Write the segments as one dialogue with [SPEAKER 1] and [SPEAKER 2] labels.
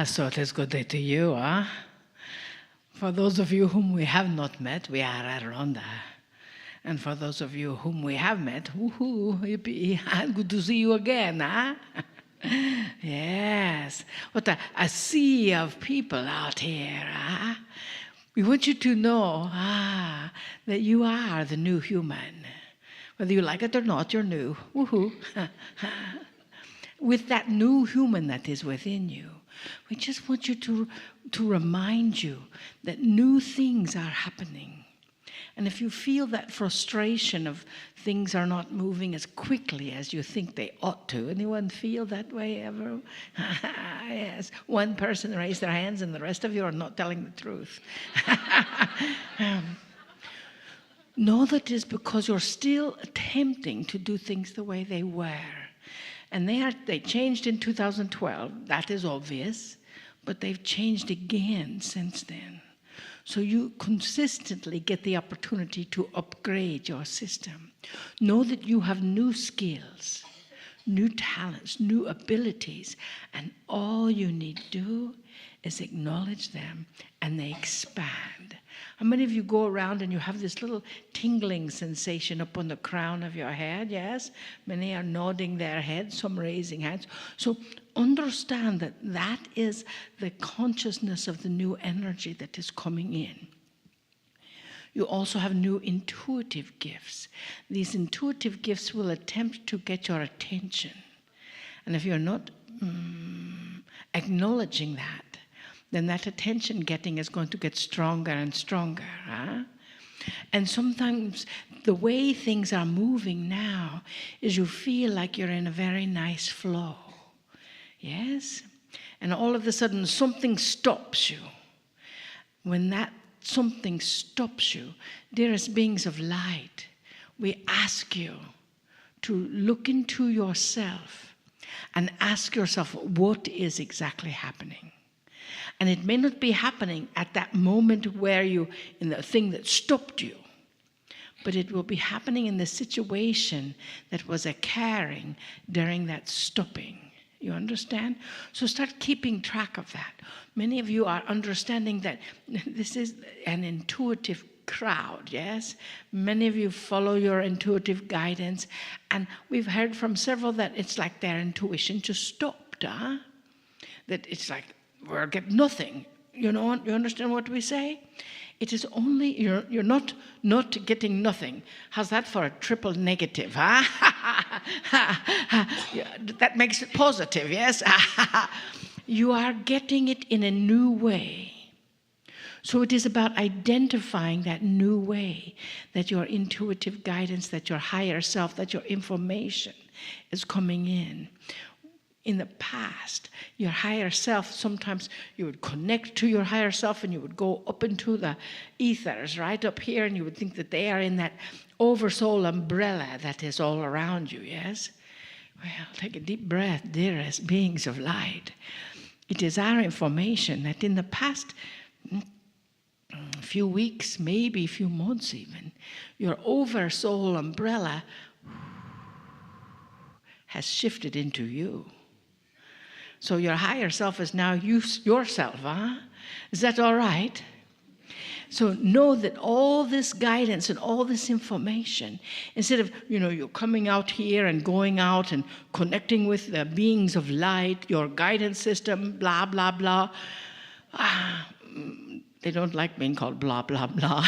[SPEAKER 1] So it is good day to you, huh? For those of you whom we have not met, we are at Rhonda. And for those of you whom we have met, woohoo, yippee, good to see you again, huh? Yes. What a sea of people out here, huh? We want you to know, that you are the new human. Whether you like it or not, you're new. Woohoo. With that new human that is within you, we just want you to remind you that new things are happening. And if you feel that frustration of things are not moving as quickly as you think they ought to, anyone feel that way ever? Yes. One person raised their hands and the rest of you are not telling the truth. Know that it is because you're still attempting to do things the way they were. And they changed in 2012, that is obvious, but they've changed again since then. So you consistently get the opportunity to upgrade your system. Know that you have new skills, new talents, new abilities, and all you need to do is acknowledge them and they expand. How many of you go around and you have this little tingling sensation up on the crown of your head? Yes? Many are nodding their heads, some raising hands. So understand that that is the consciousness of the new energy that is coming in. You also have new intuitive gifts. These intuitive gifts will attempt to get your attention. And if you're not acknowledging that, then that attention getting is going to get stronger and stronger. Huh? And sometimes the way things are moving now is you feel like you're in a very nice flow. Yes? And all of a sudden something stops you. When that something stops you, dearest beings of light, we ask you to look into yourself and ask yourself what is exactly happening. And it may not be happening at that moment where in the thing that stopped you, but it will be happening in the situation that was occurring during that stopping. You understand? So start keeping track of that. Many of you are understanding that this is an intuitive crowd, yes? Many of you follow your intuitive guidance, and we've heard from several that it's like their intuition just stopped, huh? That it's like, we'll get nothing. You know, you understand what we say? It is only, you're not getting nothing. How's that for a triple negative, huh? That makes it positive, yes? You are getting it in a new way. So it is about identifying that new way, that your intuitive guidance, that your higher self, that your information is coming in. In the past, your higher self, sometimes you would connect to your higher self and you would go up into the ethers, right up here, and you would think that they are in that oversoul umbrella that is all around you, yes? Well, take a deep breath, dearest beings of light. It is our information that in the past few weeks, maybe a few months even, your oversoul umbrella has shifted into you. So your higher self is now yourself, huh? Is that all right? So know that all this guidance and all this information, instead of, you're coming out here and going out and connecting with the beings of light, your guidance system, blah, blah, blah. They don't like being called blah, blah, blah.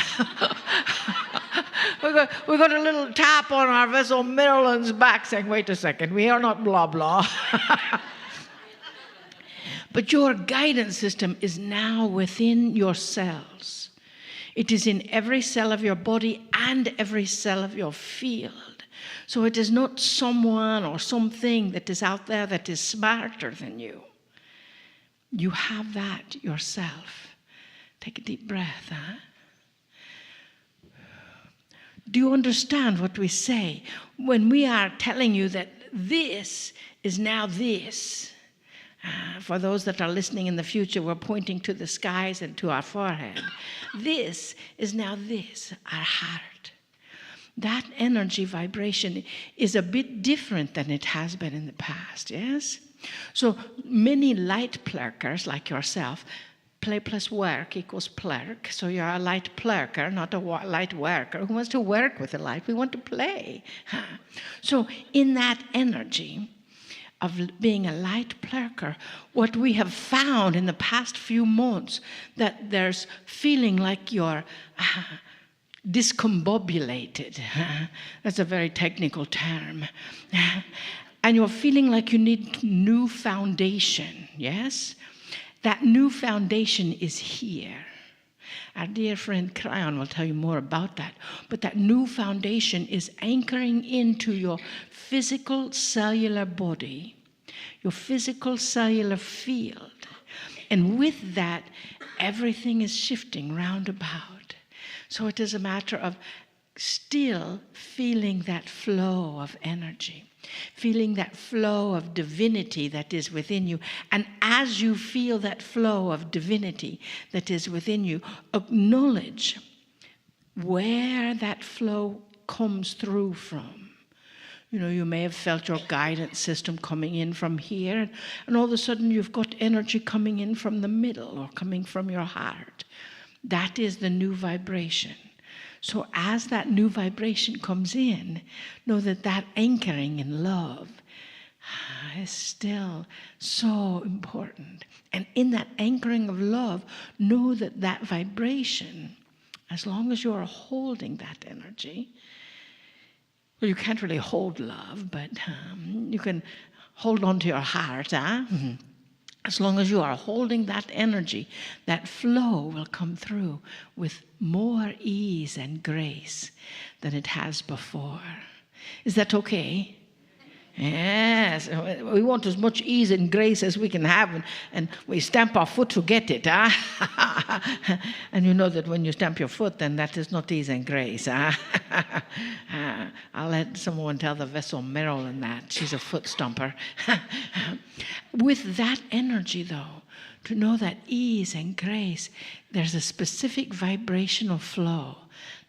[SPEAKER 1] We got a little tap on our vessel Marilyn's back saying, wait a second, we are not blah, blah. But your guidance system is now within your cells. It is in every cell of your body and every cell of your field. So it is not someone or something that is out there that is smarter than you. You have that yourself. Take a deep breath, huh? Do you understand what we say when we are telling you that this is now this? For those that are listening in the future, we're pointing to the skies and to our forehead. This is now this, our heart. That energy vibration is a bit different than it has been in the past, yes? So many light plurkers like yourself, play plus work equals plurk. So you're a light plurker, not a light worker. Who wants to work with the light? We want to play. So in that energy of being a light plurker, what we have found in the past few months, that there's feeling like you're discombobulated. That's a very technical term. And you're feeling like you need new foundation, yes? That new foundation is here. Our dear friend Kryon will tell you more about that. But that new foundation is anchoring into your physical cellular body, your physical cellular field. And with that, everything is shifting round about. So it is a matter of still feeling that flow of energy, feeling that flow of divinity that is within you. And as you feel that flow of divinity that is within you, acknowledge where that flow comes through from. You know, you may have felt your guidance system coming in from here, and all of a sudden you've got energy coming in from the middle or coming from your heart. That is the new vibration. So as that new vibration comes in, know that that anchoring in love is still so important. And in that anchoring of love, know that that vibration, as long as you are holding that energy, well, you can't really hold love, but you can hold on to your heart. As long as you are holding that energy, that flow will come through with more ease and grace than it has before. Is that okay? Yes, we want as much ease and grace as we can have, and we stamp our foot to get it. And you know that when you stamp your foot, then that is not ease and grace. I'll let someone tell the vessel Marilyn that. She's a foot stomper. With that energy, though, to know that ease and grace, there's a specific vibrational flow.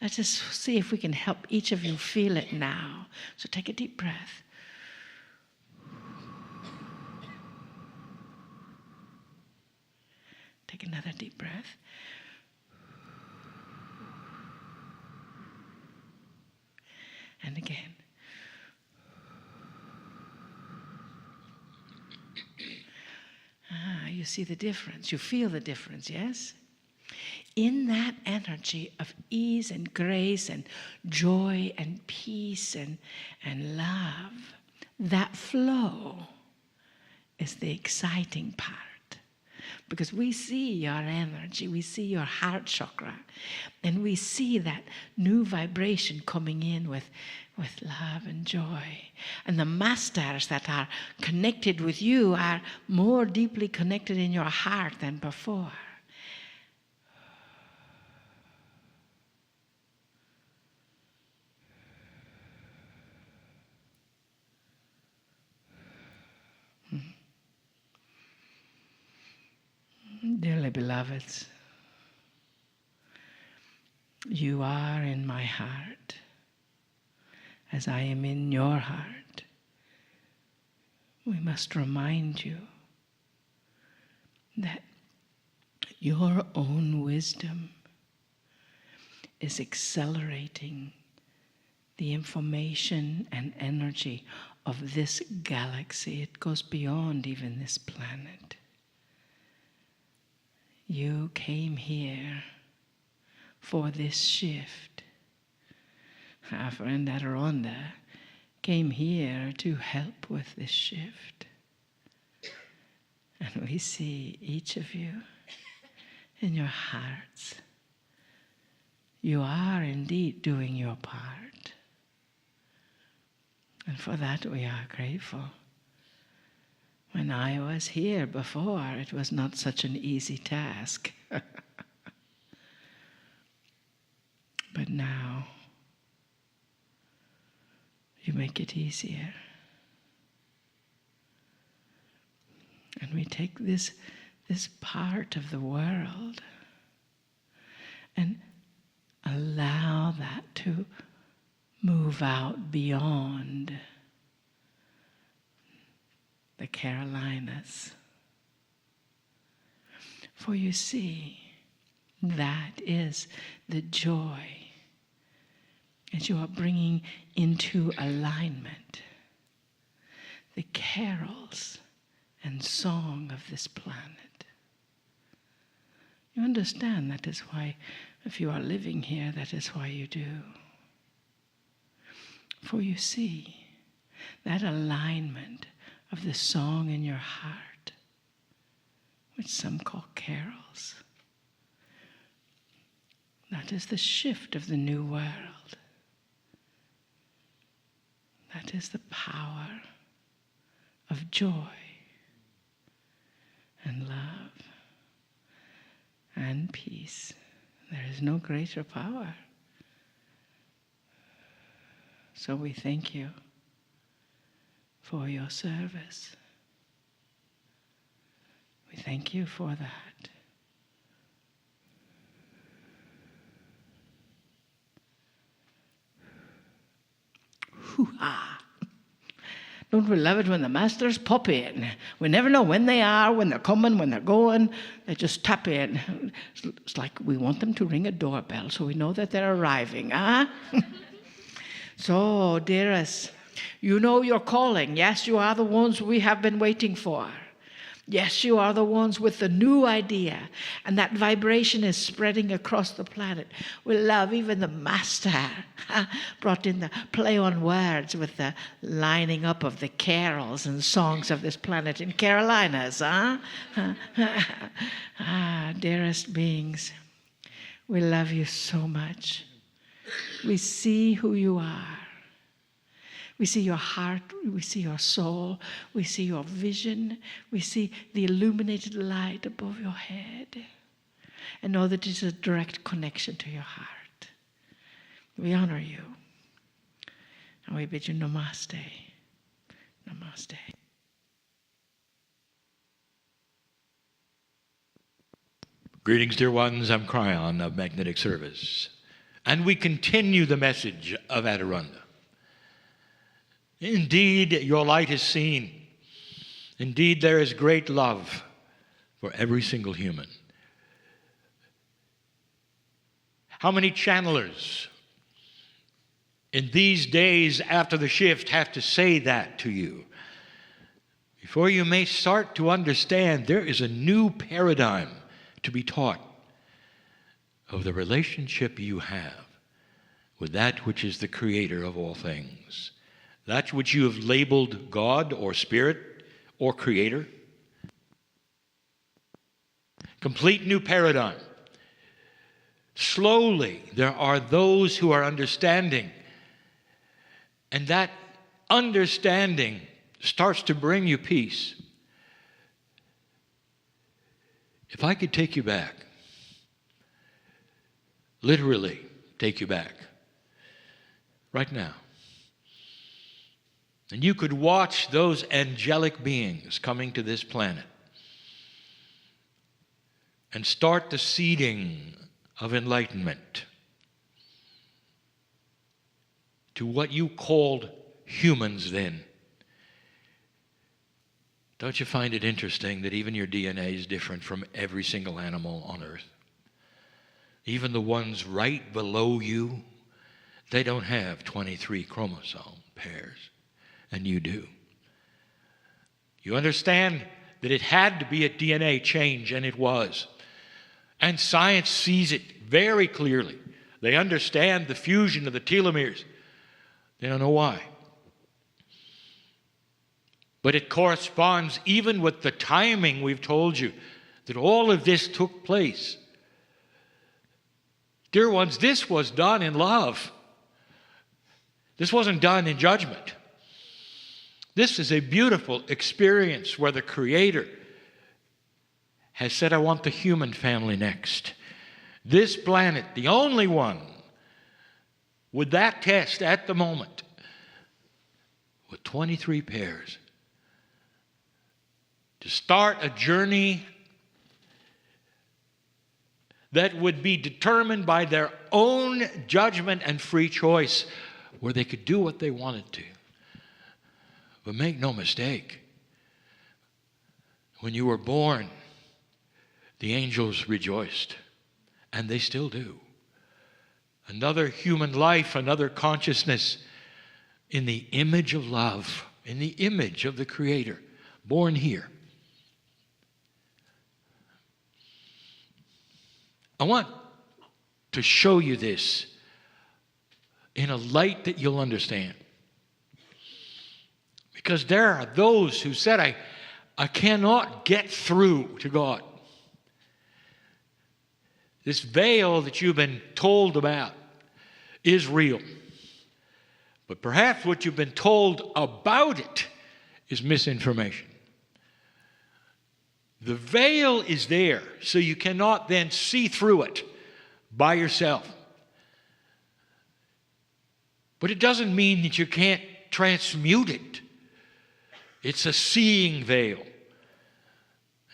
[SPEAKER 1] Let's just see if we can help each of you feel it now. So take a deep breath. Take another deep breath. And again. You see the difference. You feel the difference, yes? In that energy of ease and grace and joy and peace and love, that flow is the exciting part. Because we see your energy, we see your heart chakra, and we see that new vibration coming in with love and joy. And the masters that are connected with you are more deeply connected in your heart than before. Dearly beloveds, you are in my heart as I am in your heart. We must remind you that your own wisdom is accelerating the information and energy of this galaxy. It goes beyond even this planet. You came here for this shift. Our friend Aronda came here to help with this shift. And we see each of you in your hearts. You are indeed doing your part. And for that we are grateful. When I was here before, it was not such an easy task. But now, you make it easier. And we take this part of the world and allow that to move out beyond the Carolinas. For you see, that is the joy as you are bringing into alignment the carols and song of this planet. You understand that is why, if you are living here, that is why you do. For you see, that alignment of the song in your heart, which some call carols, that is the shift of the new world. That is the power of joy and love and peace. There is no greater power. So we thank you for your service. We thank you for that. Hoo-ha! Don't we love it when the masters pop in? We never know when they are, when they're coming, when they're going. They just tap in. It's like we want them to ring a doorbell so we know that they're arriving, huh? So, dearest, you know your calling. Yes, you are the ones we have been waiting for. Yes, you are the ones with the new idea, and that vibration is spreading across the planet. We love even the master brought in the play on words with the lining up of the carols and songs of this planet in Carolinas, huh? Dearest beings, we love you so much. We see who you are. We see your heart, we see your soul, we see your vision, we see the illuminated light above your head, and know that it's a direct connection to your heart. We honor you, and we bid you namaste. Namaste.
[SPEAKER 2] Greetings, dear ones. I'm Kryon of Magnetic Service, and we continue the message of Adironda. Indeed, your light is seen. Indeed, there is great love for every single human. How many channelers in these days after the shift have to say that to you before you may start to understand there is a new paradigm to be taught of the relationship you have with that which is the creator of all things. That which you have labeled God or Spirit or Creator. Complete new paradigm. Slowly, there are those who are understanding. And that understanding starts to bring you peace. If I could take you back, literally take you back, right now, and you could watch those angelic beings coming to this planet and start the seeding of enlightenment to what you called humans then. Don't you find it interesting that even your DNA is different from every single animal on earth? Even the ones right below you, they don't have 23 chromosome pairs. And you do. You understand that it had to be a DNA change, and it was. And science sees it very clearly. They understand the fusion of the telomeres. They don't know why. But it corresponds even with the timing we've told you that all of this took place. Dear ones, this was done in love. This wasn't done in judgment. This is a beautiful experience where the Creator has said, I want the human family next. This planet, the only one with that test at the moment, with 23 pairs, to start a journey that would be determined by their own judgment and free choice, where they could do what they wanted to. But make no mistake, When you were born, the angels rejoiced, and they still do. Another human life, another consciousness in the image of love, in the image of the Creator, born here. I want to show you this in a light that you'll understand. Because there are those who said, I cannot get through to God. This veil that you've been told about is real. But perhaps what you've been told about it is misinformation. The veil is there, so you cannot then see through it by yourself. But it doesn't mean that you can't transmute it. It's a seeing veil.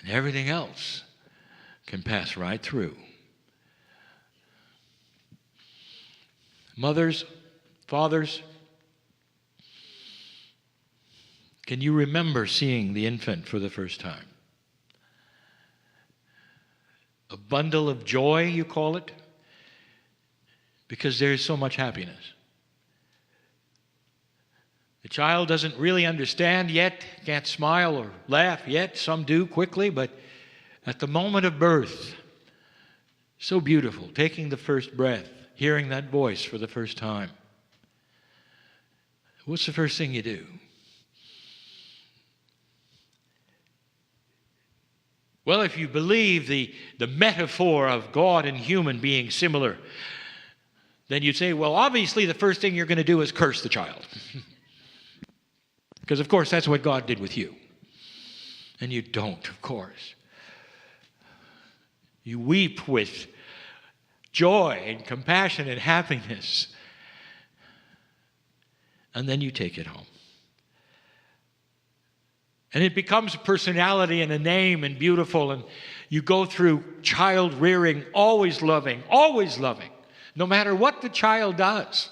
[SPEAKER 2] And everything else can pass right through. Mothers, fathers, can you remember seeing the infant for the first time? A bundle of joy, you call it, because there is so much happiness. The child doesn't really understand yet, can't smile or laugh yet. Some do quickly, but at the moment of birth, so beautiful, taking the first breath, hearing that voice for the first time. What's the first thing you do? Well, if you believe the metaphor of God and human being similar, then you'd say, well, obviously the first thing you're going to do is curse the child. Because, of course, that's what God did with you. And you don't, of course. You weep with joy and compassion and happiness. And then you take it home. And it becomes a personality and a name and beautiful. And you go through child rearing, always loving, no matter what the child does.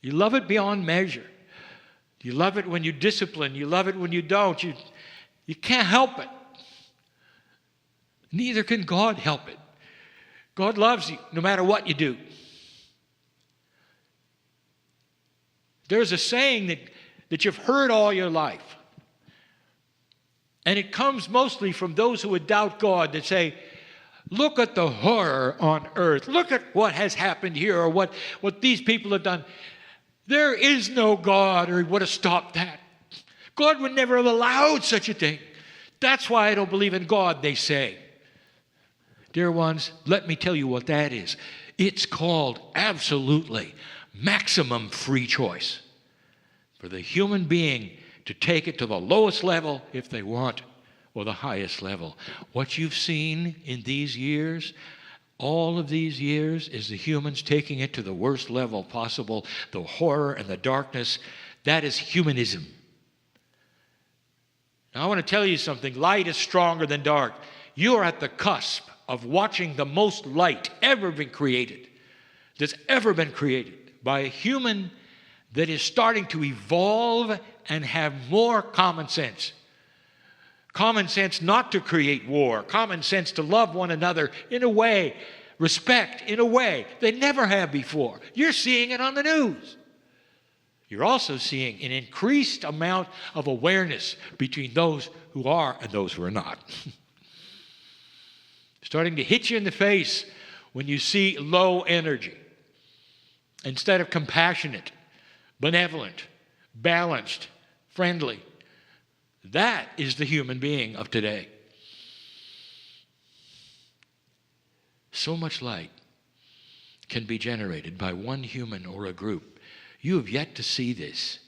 [SPEAKER 2] You love it beyond measure. You love it when you discipline. You love it when you don't. You can't help it. Neither can God help it. God loves you no matter what you do. There's a saying that you've heard all your life. And it comes mostly from those who would doubt God that say, look at the horror on earth. Look at what has happened here or what these people have done. There is no God or he would have stopped that. God would never have allowed such a thing. That's why I don't believe in God, they say. Dear ones, let me tell you what that is. It's called absolutely maximum free choice. For the human being to take it to the lowest level if they want, or the highest level. What you've seen in these years, all of these years, is the humans taking it to the worst level possible, the horror and the darkness. That is humanism. Now I want to tell you something. Light is stronger than dark. You are at the cusp of watching the most light ever been created, that's ever been created by a human that is starting to evolve and have more common sense. Common sense not to create war. Common sense to love one another in a way, respect in a way they never have before. You're seeing it on the news. You're also seeing an increased amount of awareness between those who are and those who are not. Starting to hit you in the face when you see low energy. Instead of compassionate, benevolent, balanced, friendly. That is the human being of today. So much light can be generated by one human or a group. You have yet to see this,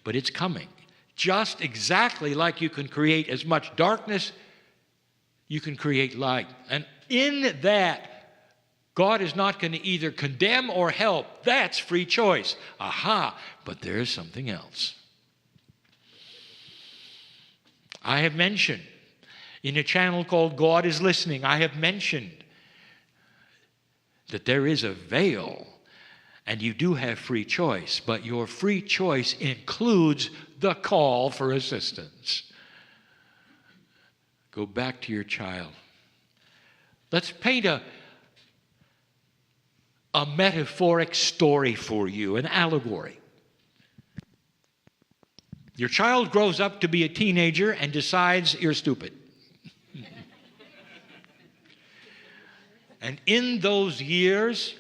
[SPEAKER 2] but it's coming. Just exactly like you can create as much darkness, you can create light. And in that, God is not going to either condemn or help. That's free choice. Aha, but there is something else. I have mentioned in a channel called God is Listening, I have mentioned that there is a veil and you do have free choice, but your free choice includes the call for assistance. Go back to your child. Let's paint a metaphoric story for you, an allegory. Your child grows up to be a teenager and decides you're stupid. And in those years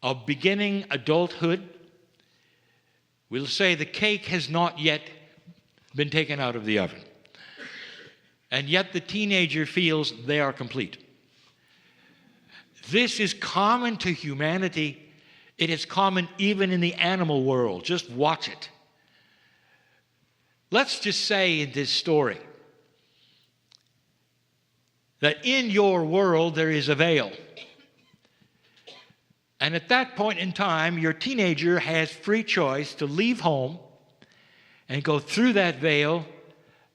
[SPEAKER 2] of beginning adulthood, we'll say the cake has not yet been taken out of the oven. And yet the teenager feels they are complete. This is common to humanity. It is common even in the animal world. Just watch it. Let's just say in this story that in your world there is a veil. And at that point in time, your teenager has free choice to leave home and go through that veil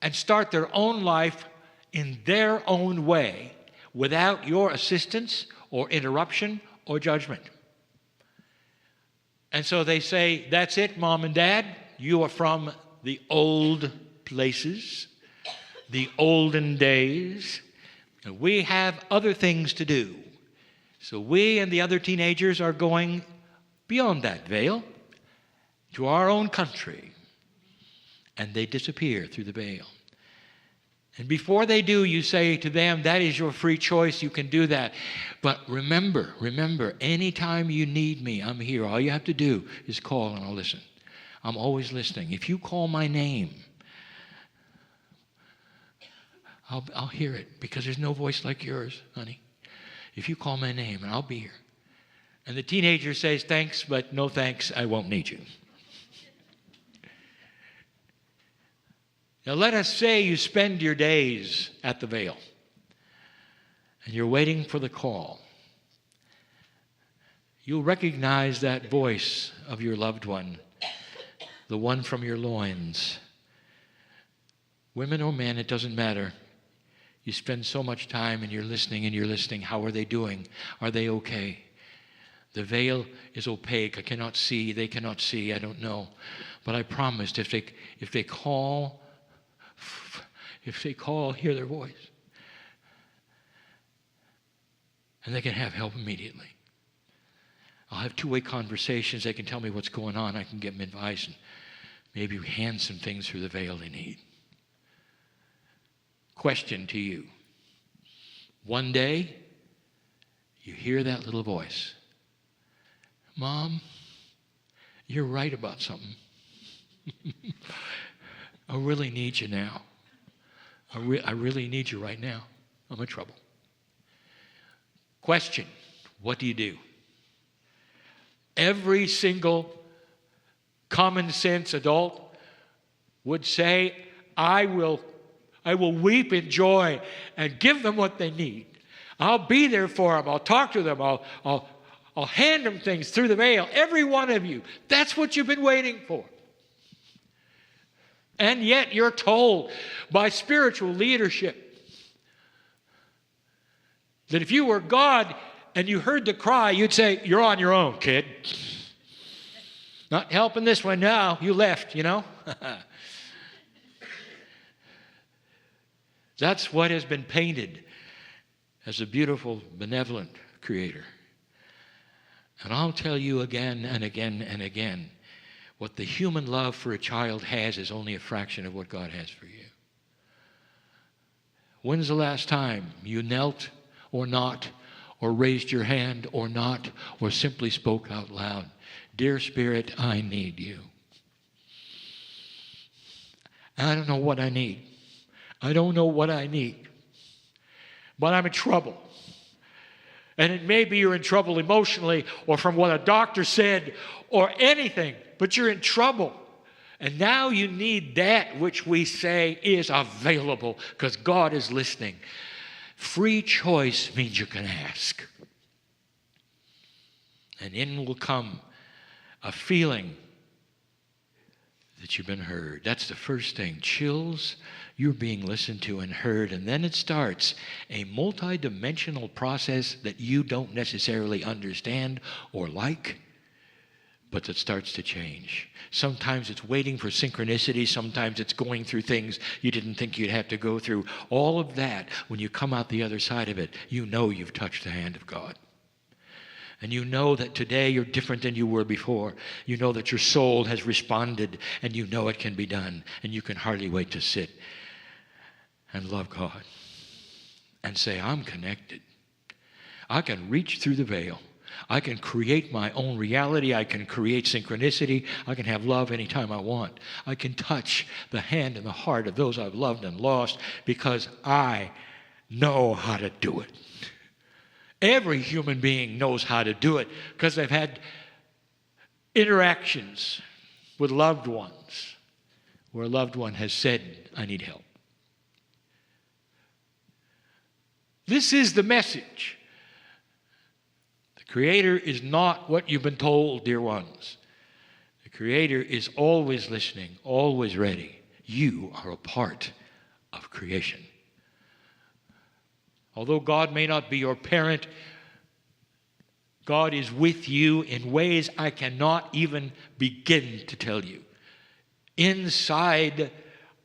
[SPEAKER 2] and start their own life in their own way without your assistance or interruption or judgment. And so they say, that's it, Mom and Dad. You are from the old places, the olden days, and we have other things to do. So we and the other teenagers are going beyond that veil to our own country. And they disappear through the veil. And before they do, you say to them, that is your free choice. You can do that. But remember, anytime you need me, I'm here. All you have to do is call and I'll listen. I'm always listening. If you call my name, I'll hear it because there's no voice like yours, honey. If you call my name, and I'll be here. And the teenager says, thanks, but no thanks, I won't need you. Now let us say you spend your days at the veil and you're waiting for the call. You'll recognize that voice of your loved one, the one from your loins. Women or men, it doesn't matter. You spend so much time and you're listening. How are they doing? Are they okay? The veil is opaque. I cannot see. They cannot see. I don't know. But I promised if they call, hear their voice. And they can have help immediately. I'll have two-way conversations. They can tell me what's going on. I can give them advice and maybe hand some things through the veil they need. Question to you. One day, you hear that little voice. Mom, you're right about something. I really need you now. I really need you right now. I'm in trouble. Question, what do you do? Every single common sense adult would say, I will weep in joy and give them what they need. I'll be there for them. I'll talk to them. I'll hand them things through the veil. Every one of you. That's what you've been waiting for. And yet you're told by spiritual leadership that if you were God and you heard the cry, you'd say, you're on your own, kid. Not helping this one now. You left, you know. That's what has been painted as a beautiful, benevolent creator. And I'll tell you again and again and again, what the human love for a child has is only a fraction of what God has for you. When's the last time you knelt or not, or raised your hand or not, or simply spoke out loud, Dear Spirit, I need you. I don't know what I need. I don't know what I need. But I'm in trouble. And it may be you're in trouble emotionally or from what a doctor said or anything, but you're in trouble. And now you need that which we say is available because God is listening. Free choice means you can ask. And in will come a feeling that you've been heard. That's the first thing. Chills, you're being listened to and heard. And then it starts a multi-dimensional process that you don't necessarily understand or like. but that starts to change. Sometimes it's waiting for synchronicity. Sometimes it's going through things you didn't think you'd have to go through. All of that, when you come out the other side of it, you know you've touched the hand of God. And you know that today you're different than you were before. You know that your soul has responded, and you know it can be done. And you can hardly wait to sit and love God and say, I'm connected. I can reach through the veil. I can create my own reality. I can create synchronicity. I can have love anytime I want. I can touch the hand and the heart of those I've loved and lost because I know how to do it. Every human being knows how to do it because they've had interactions with loved ones where a loved one has said, I need help. This is the message. The Creator is not what you've been told, dear ones. The Creator is always listening, always ready. You are a part of creation. Although God may not be your parent, God is with you in ways I cannot even begin to tell you. Inside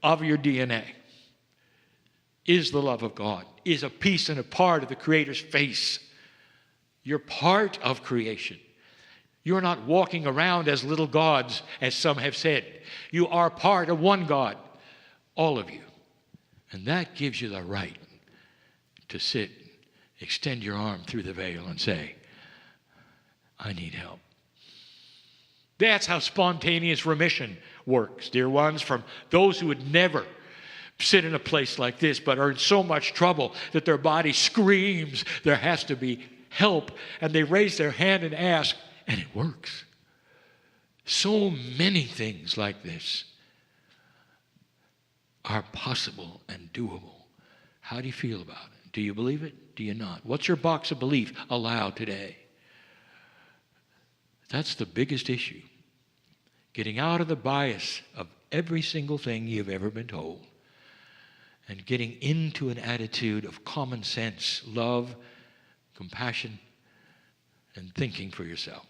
[SPEAKER 2] of your DNA is the love of God, is a piece and a part of the Creator's face. You're part of creation. You're not walking around as little gods, as some have said. You are part of one God, all of you. And that gives you the right to sit, extend your arm through the veil and say, I need help. That's how spontaneous remission works, dear ones, from those who would never sit in a place like this but are in so much trouble that their body screams there has to be help, and they raise their hand and ask, and it works. So many things like this are possible and doable. How do you feel about it? Do you believe it? Do you not? What's your box of belief allow today? That's the biggest issue. Getting out of the bias of every single thing you've ever been told and getting into an attitude of common sense, love, compassion, and thinking for yourself.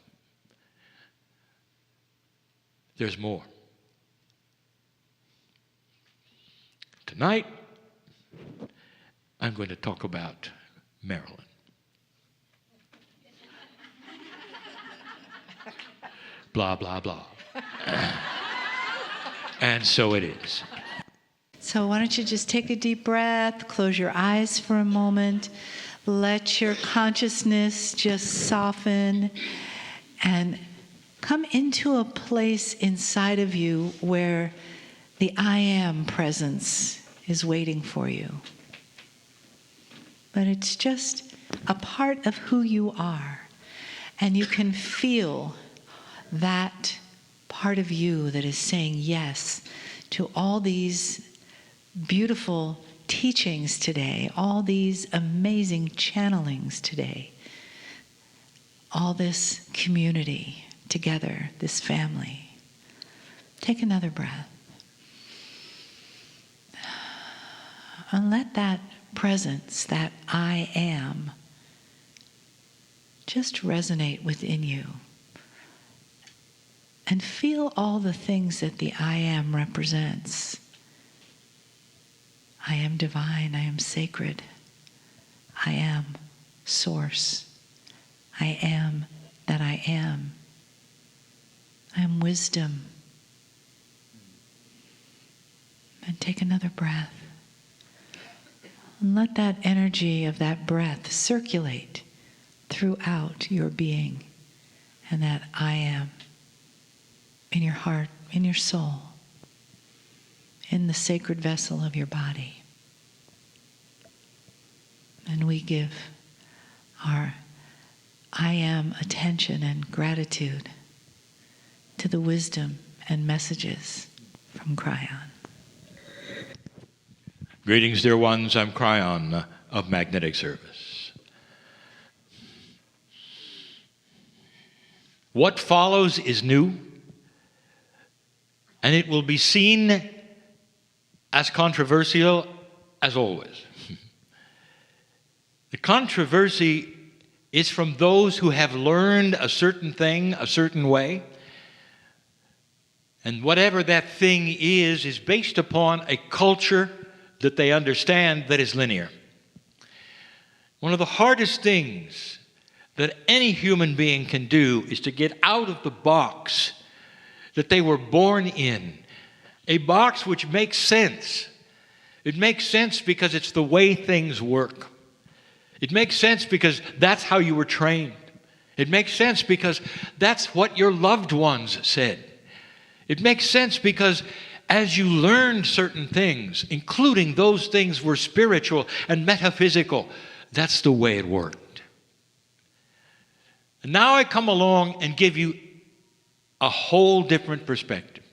[SPEAKER 2] There's more. Tonight, I'm going to talk about Marilyn. Blah, blah, blah. And so it is.
[SPEAKER 3] So why don't you just take a deep breath, close your eyes for a moment, let your consciousness just soften and come into a place inside of you where the I am presence is waiting for you. But it's just a part of who you are. And you can feel that part of you that is saying yes to all these beautiful teachings today, all these amazing channelings today, all this community together, this family. Take another breath. And let that presence, that I am, just resonate within you. And feel all the things that the I am represents. I am divine, I am sacred, I am source, I am that I am wisdom. And take another breath. And let that energy of that breath circulate throughout your being, and that I am in your heart, in your soul, in the sacred vessel of your body. And we give our I am attention and gratitude to the wisdom and messages from Kryon.
[SPEAKER 2] Greetings, dear ones. I'm Kryon of Magnetic Service. What follows is new, and it will be seen as controversial as always. The controversy is from those who have learned a certain thing a certain way, And whatever that thing is based upon a culture that they understand that is linear. One of the hardest things that any human being can do is to get out of the box that they were born in. A box which makes sense. It makes sense because it's the way things work. It makes sense because that's how you were trained. It makes sense because that's what your loved ones said. It makes sense because as you learned certain things, including those things were spiritual and metaphysical, that's the way it worked. And now I come along and give you a whole different perspective.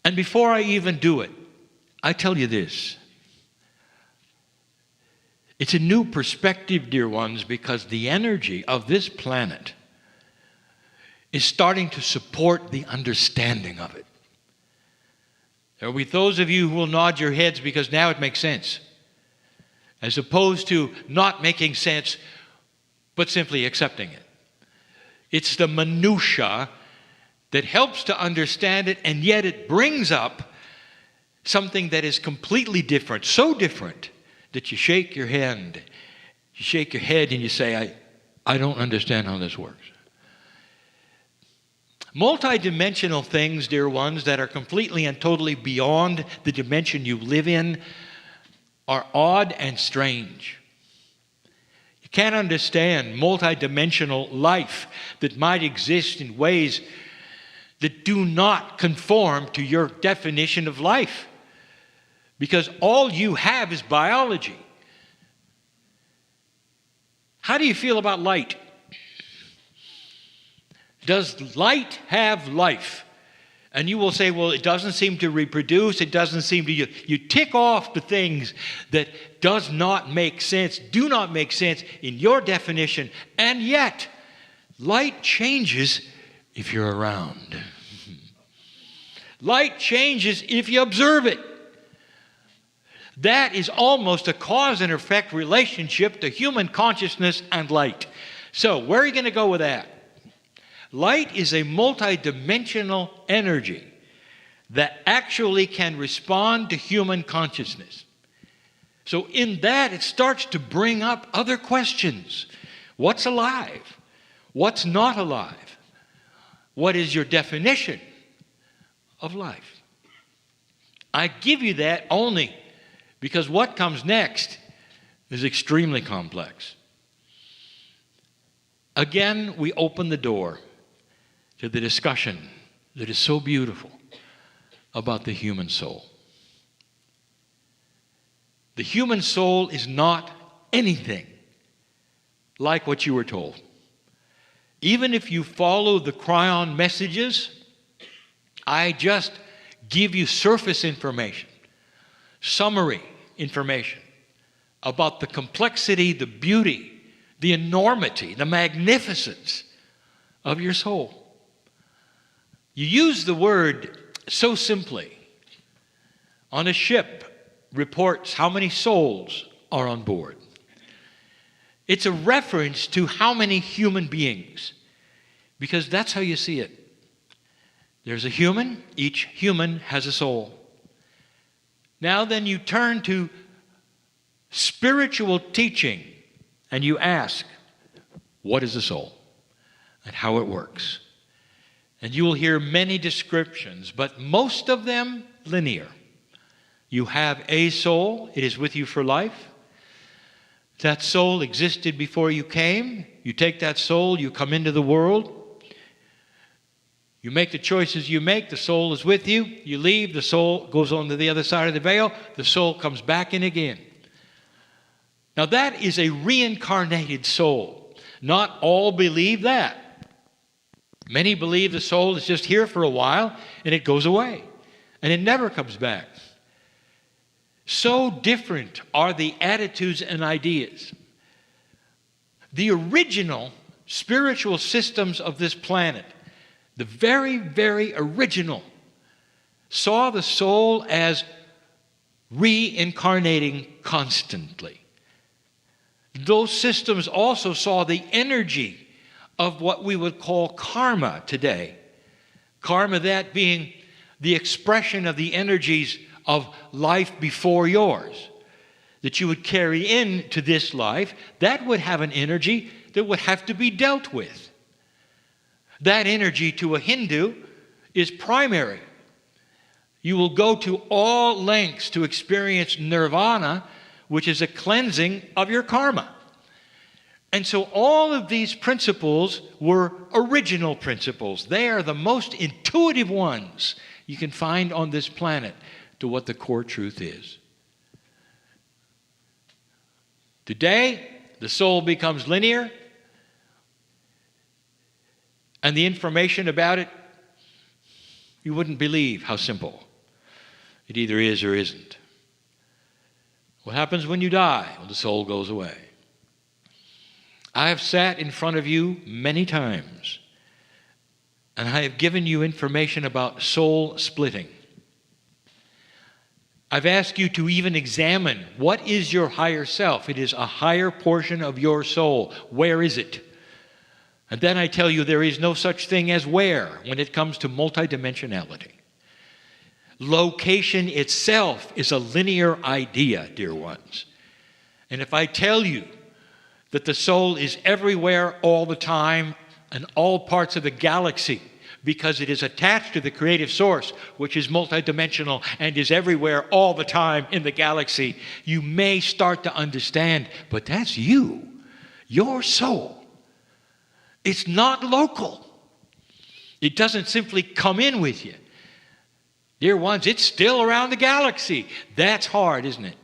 [SPEAKER 2] And before I even do it, I tell you this. It's a new perspective, dear ones, because the energy of this planet is starting to support the understanding of it. There will be those of you who will nod your heads because now it makes sense, as opposed to not making sense, but simply accepting it. It's the minutia that helps to understand it, and yet it brings up something that is completely different, so different that you shake your head. You shake your head and you say, I don't understand how this works. Multidimensional things, dear ones, that are completely and totally beyond the dimension you live in are odd and strange. You can't understand multidimensional life that might exist in ways that do not conform to your definition of life. Because all you have is biology. How do you feel about light? Does light have life? And you will say, well, it doesn't seem to reproduce. It doesn't seem to... You tick off the things that does not make sense, do not make sense in your definition. And yet, light changes if you're around. Light changes if you observe it. That is almost a cause and effect relationship to human consciousness and light. So, where are you going to go with that? Light is a multidimensional energy that actually can respond to human consciousness. So, in that, it starts to bring up other questions. What's alive? What's not alive? What is your definition of life? I give you that only because what comes next is extremely complex. Again, we open the door to the discussion that is so beautiful about the human soul. The human soul is not anything like what you were told. Even if you follow the Kryon messages, I just give you surface information, summary information about the complexity, the beauty, the enormity, the magnificence of your soul. You use the word so simply. On a ship reports how many souls are on board. It's a reference to how many human beings, because that's how you see it. There's a human, each human has a soul. Now then you turn to spiritual teaching and you ask, what is a soul and how it works? And you will hear many descriptions, but most of them linear. You have a soul, it is with you for life. That soul existed before you came. You take that soul, you come into the world. You make the choices you make, the soul is with you. You leave, the soul goes on to the other side of the veil. The soul comes back in again. Now that is a reincarnated soul. Not all believe that. Many believe the soul is just here for a while and it goes away. And it never comes back. So different are the attitudes and ideas. The original spiritual systems of this planet, the very, very original, saw the soul as reincarnating constantly. Those systems also saw the energy of what we would call karma today Karma, that being the expression of the energies of life before yours, that you would carry into this life, that would have an energy that would have to be dealt with. That energy to a Hindu is primary. You will go to all lengths to experience nirvana, which is a cleansing of your karma. And so all of these principles were original principles. They are the most intuitive ones you can find on this planet to what the core truth is. Today, the soul becomes linear, and the information about it, you wouldn't believe how simple it either is or isn't. What happens when you die? Well, the soul goes away. I have sat in front of you many times, and I have given you information about soul splitting. I've asked you to even examine what is your higher self. It is a higher portion of your soul. Where is it? And then I tell you there is no such thing as where when it comes to multidimensionality. Location itself is a linear idea, dear ones. And if I tell you that the soul is everywhere all the time in all parts of the galaxy because it is attached to the creative source, which is multidimensional and is everywhere all the time in the galaxy, you may start to understand, but that's you, your soul. It's not local. It doesn't simply come in with you. Dear ones, it's still around the galaxy. That's hard, isn't it?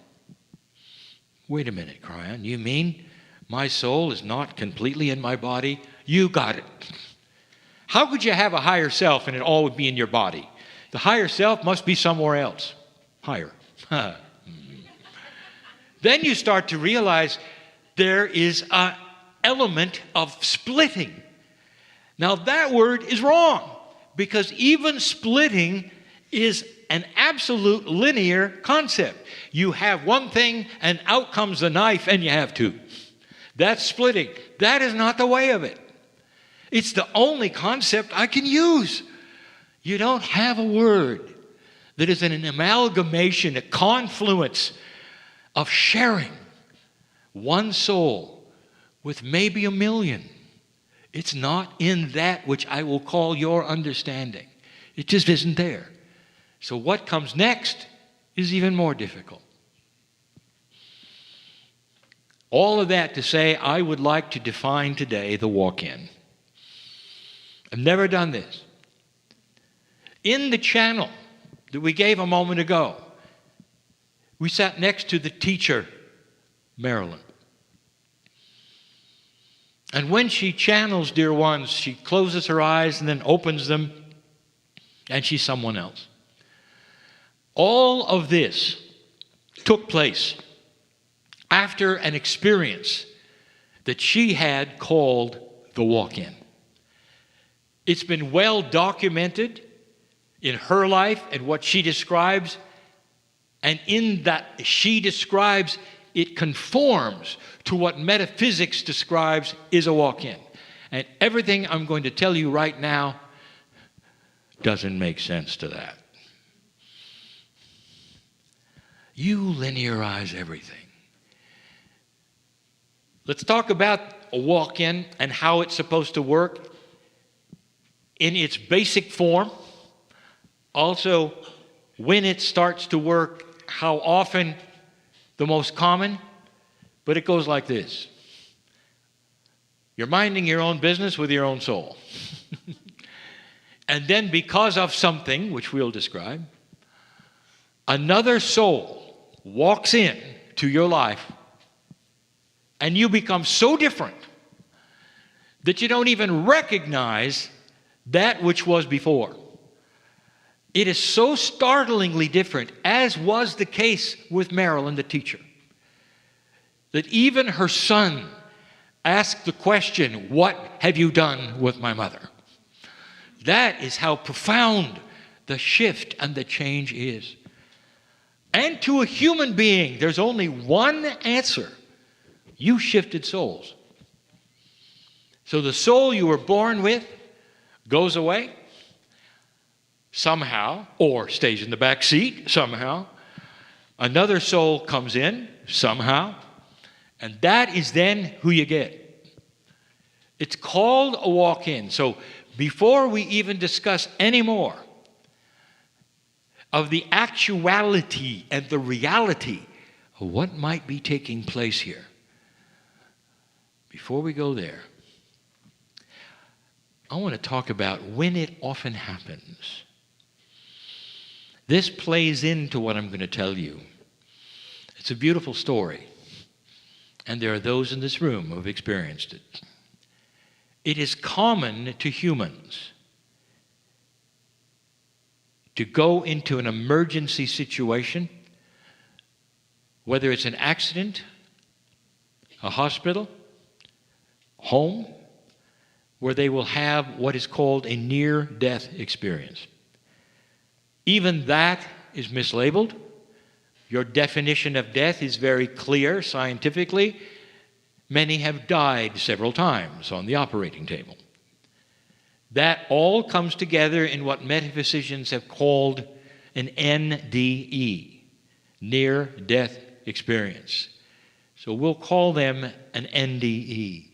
[SPEAKER 2] Wait a minute, Kryon. You mean my soul is not completely in my body? You got it. How could you have a higher self and it all would be in your body? The higher self must be somewhere else. Higher. Then you start to realize there is an element of splitting. Now that word is wrong, because even splitting is an absolute linear concept. You have one thing and out comes the knife and you have two. That's splitting. That is not the way of it. It's the only concept I can use. You don't have a word that is an amalgamation, a confluence of sharing one soul with maybe a million. It's not in that which I will call your understanding. It just isn't there. So what comes next is even more difficult. All of that to say, I would like to define today the walk-in. I've never done this. In the channel that we gave a moment ago, we sat next to the teacher, Marilyn. And when she channels, dear ones, she closes her eyes and then opens them, and she's someone else. All of this took place after an experience that she had called the walk-in. It's been well documented in her life and what she describes, and in that she describes, it conforms to what metaphysics describes is a walk-in. And everything I'm going to tell you right now doesn't make sense to that. You linearize everything. Let's talk about a walk-in and how it's supposed to work in its basic form. Also, when it starts to work, how often, the most common. But it goes like this. You're minding your own business with your own soul. And then because of something, which we'll describe, another soul walks in to your life, and you become so different that you don't even recognize that which was before. It is so startlingly different, as was the case with Marilyn, the teacher, that even her son asked the question, "What have you done with my mother?" That is how profound the shift and the change is. And to a human being, there's only one answer. You shifted souls. So the soul you were born with goes away, somehow, or stays in the back seat somehow. Another soul comes in somehow, and that is then who you get. It's called a walk-in. So before we even discuss any more of the actuality and the reality of what might be taking place here, before we go there, I want to talk about when it often happens. This plays into what I'm going to tell you. It's a beautiful story, and there are those in this room who have experienced it. It is common to humans to go into an emergency situation, whether it's an accident, a hospital, home, where they will have what is called a near-death experience. Even that is mislabeled. Your definition of death is very clear scientifically. Many have died several times on the operating table. That all comes together in what metaphysicians have called an NDE, near-death experience. So we'll call them an NDE.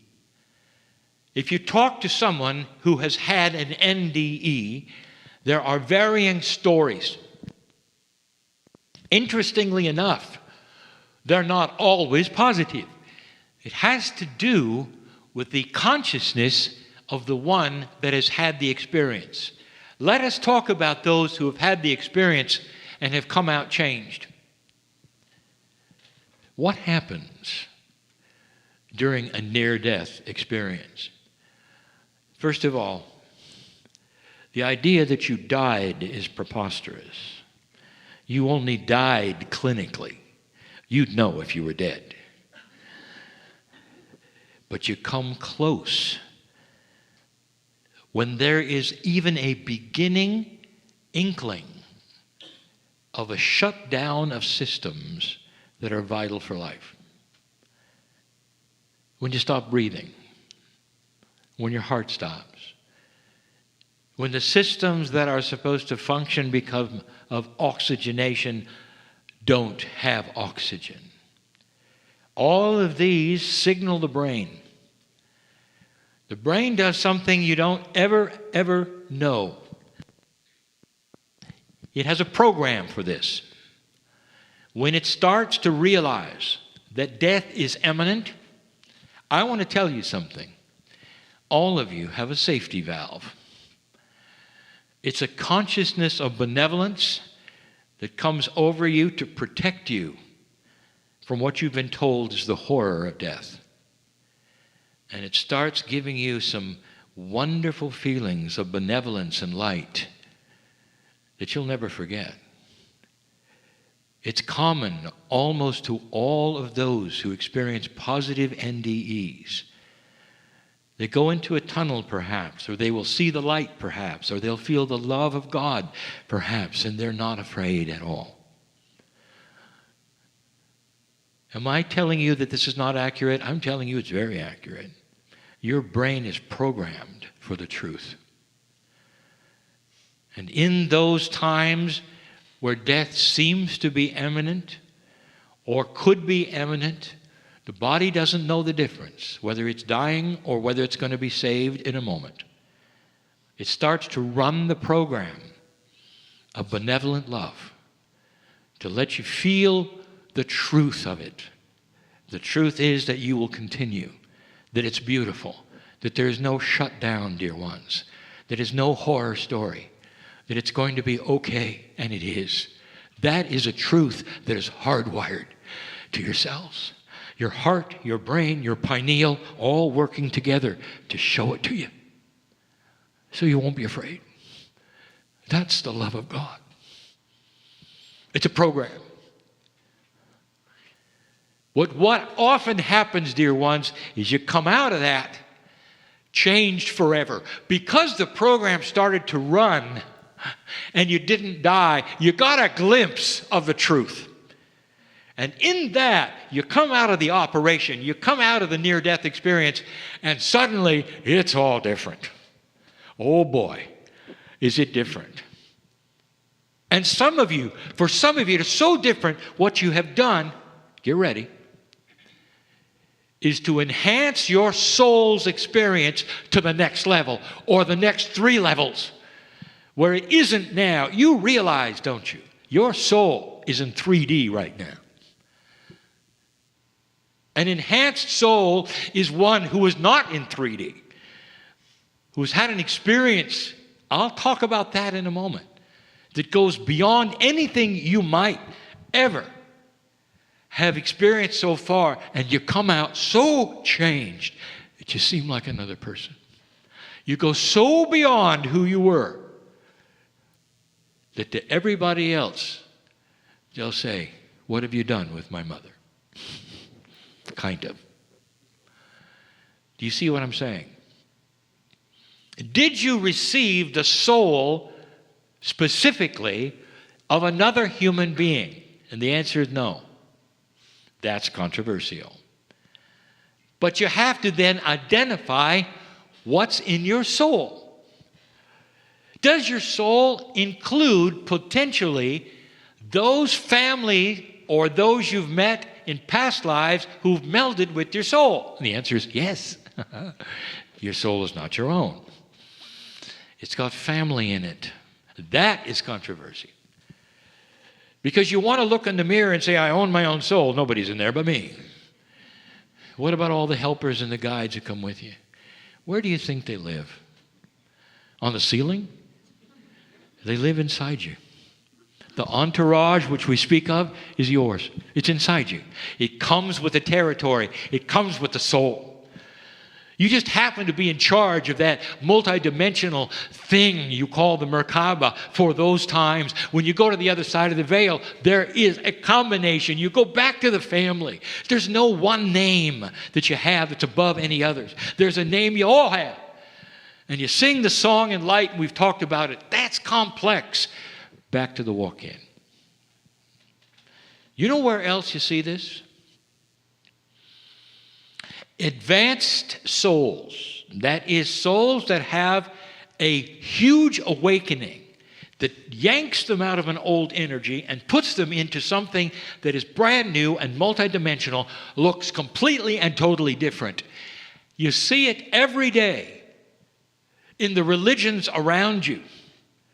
[SPEAKER 2] If you talk to someone who has had an NDE, there are varying stories. Interestingly enough, they're not always positive. It has to do with the consciousness of the one that has had the experience. Let us talk about those who have had the experience and have come out changed. What happens during a near-death experience? First of all, the idea that you died is preposterous. You only died clinically. You'd know if you were dead. But you come close when there is even a beginning inkling of a shutdown of systems that are vital for life. When you stop breathing, when your heart stops, when the systems that are supposed to function because of oxygenation don't have oxygen. All of these signal the brain. The brain does something you don't ever know. It has a program for this. When it starts to realize that death is imminent, I want to tell you something. All of you have a safety valve. It's a consciousness of benevolence that comes over you to protect you from what you've been told is the horror of death. And it starts giving you some wonderful feelings of benevolence and light that you'll never forget. It's common almost to all of those who experience positive NDEs. They go into a tunnel perhaps, or they will see the light perhaps, or they'll feel the love of God perhaps, and they're not afraid at all. Am I telling you that this is not accurate? I'm telling you it's very accurate. Your brain is programmed for the truth. And in those times where death seems to be imminent or could be imminent, the body doesn't know the difference, whether it's dying or whether it's going to be saved in a moment. It starts to run the program of benevolent love to let you feel the truth of it. The truth is that you will continue, that it's beautiful, that there is no shutdown, dear ones, that is no horror story, that it's going to be okay, and it is. That is a truth that is hardwired to your cells. Your heart, your brain, your pineal, all working together to show it to you. So you won't be afraid. That's the love of God. It's a program. What often happens, dear ones, is you come out of that changed forever. Because the program started to run and you didn't die, you got a glimpse of the truth. And in that, you come out of the operation, you come out of the near-death experience, and suddenly it's all different. Oh boy, is it different. And for some of you, it's so different. What you have done, get ready, is to enhance your soul's experience to the next level or the next 3 levels where it isn't now. You realize, don't you? Your soul is in 3D right now. An enhanced soul is one who is not in 3D, who's had an experience, I'll talk about that in a moment, that goes beyond anything you might ever have experienced so far, and you come out so changed that you seem like another person. You go so beyond who you were that to everybody else, they'll say, "What have you done with my mother?" Kind of. Do you see what I'm saying? Did you receive the soul specifically of another human being? And the answer is no. That's controversial. But you have to then identify what's in your soul. Does your soul include potentially those family or those you've met in past lives who've melded with your soul? And the answer is yes. Your soul is not your own. It's got family in it. That is controversy. Because you want to look in the mirror and say, "I own my own soul. Nobody's in there but me." What about all the helpers and the guides who come with you? Where do you think they live? On the ceiling? They live inside you. The entourage which we speak of is yours. It's inside you. It comes with the territory. It comes with the soul. You just happen to be in charge of that multidimensional thing you call the Merkaba for those times. When you go to the other side of the veil, there is a combination. You go back to the family. There's no one name that you have that's above any others. There's a name you all have. And you sing the song in light, we've talked about it. That's complex. Back to the walk-in. You know where else you see this? Advanced souls, that is, souls that have a huge awakening that yanks them out of an old energy and puts them into something that is brand new and multidimensional, looks completely and totally different. You see it every day in the religions around you,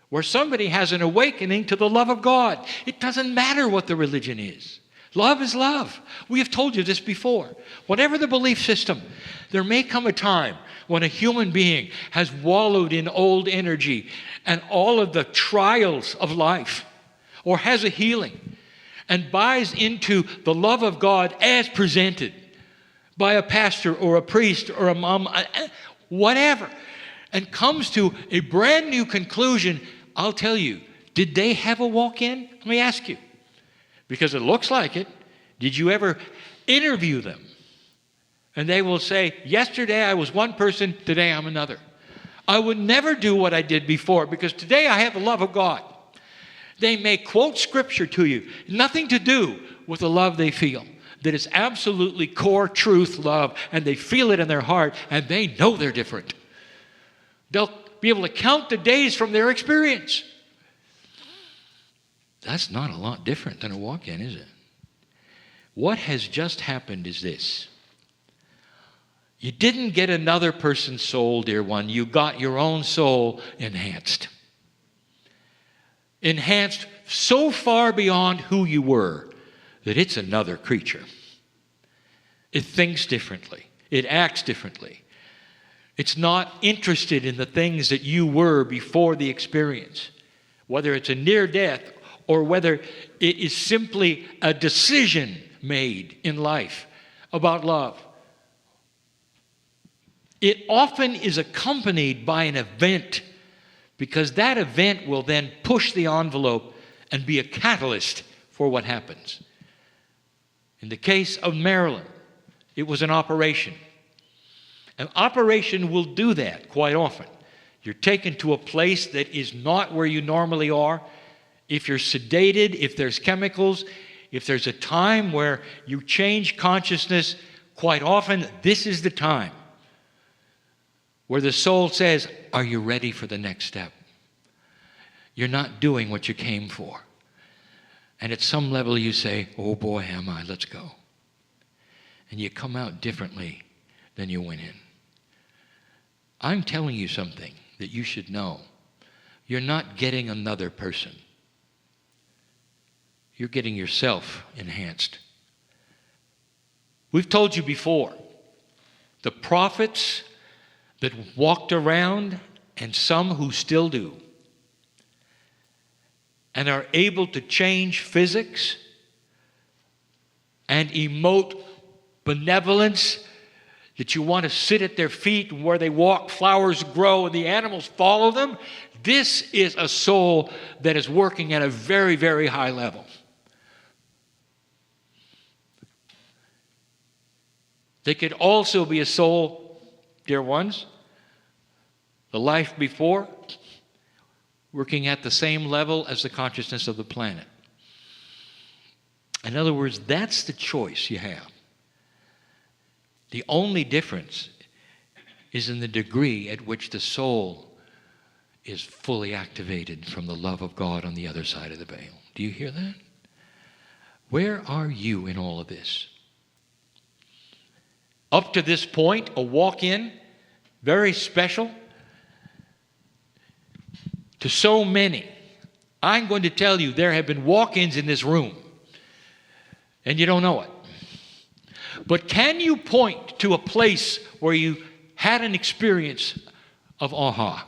[SPEAKER 2] where somebody has an awakening to the love of God. It doesn't matter what the religion is. Love is love. We have told you this before. Whatever the belief system, there may come a time when a human being has wallowed in old energy and all of the trials of life, or has a healing and buys into the love of God as presented by a pastor or a priest or a mom, whatever, and comes to a brand new conclusion. I'll tell you, did they have a walk-in? Let me ask you. Because it looks like it. Did you ever interview them? And they will say, "Yesterday I was one person, today I'm another. I would never do what I did before because today I have the love of God." They may quote scripture to you, nothing to do with the love they feel. That is absolutely core truth love, and they feel it in their heart, and they know they're different. They'll be able to count the days from their experience. That's not a lot different than a walk-in, is it? What has just happened is this. You didn't get another person's soul, dear one. You got your own soul enhanced. Enhanced so far beyond who you were that it's another creature. It thinks differently. It acts differently. It's not interested in the things that you were before the experience, whether it's a near death or whether it is simply a decision made in life about love. It often is accompanied by an event, because that event will then push the envelope and be a catalyst for what happens. In the case of Marilyn, it was an operation. An operation will do that quite often. You're taken to a place that is not where you normally are. If you're sedated, if there's chemicals, if there's a time where you change consciousness, quite often this is the time where the soul says, "Are you ready for the next step?" you're not doing what you came for. And at some level you say, oh boy, am I, let's go. And you come out differently than you went in. I'm telling you something that you should know. You're not getting another person. You're getting yourself enhanced. We've told you before, the prophets that walked around, and some who still do, and are able to change physics and emote benevolence, that you want to sit at their feet, and where they walk, flowers grow, and the animals follow them. This is a soul that is working at a very, very high level. They could also be a soul, dear ones, the life before, working at the same level as the consciousness of the planet. In other words, that's the choice you have. The only difference is in the degree at which the soul is fully activated from the love of God on the other side of the veil. Do you hear that? Where are you in all of this? Up to this point, a walk-in, very special to so many. I'm going to tell you, there have been walk-ins in this room, and you don't know it. But can you point to a place where you had an experience of aha?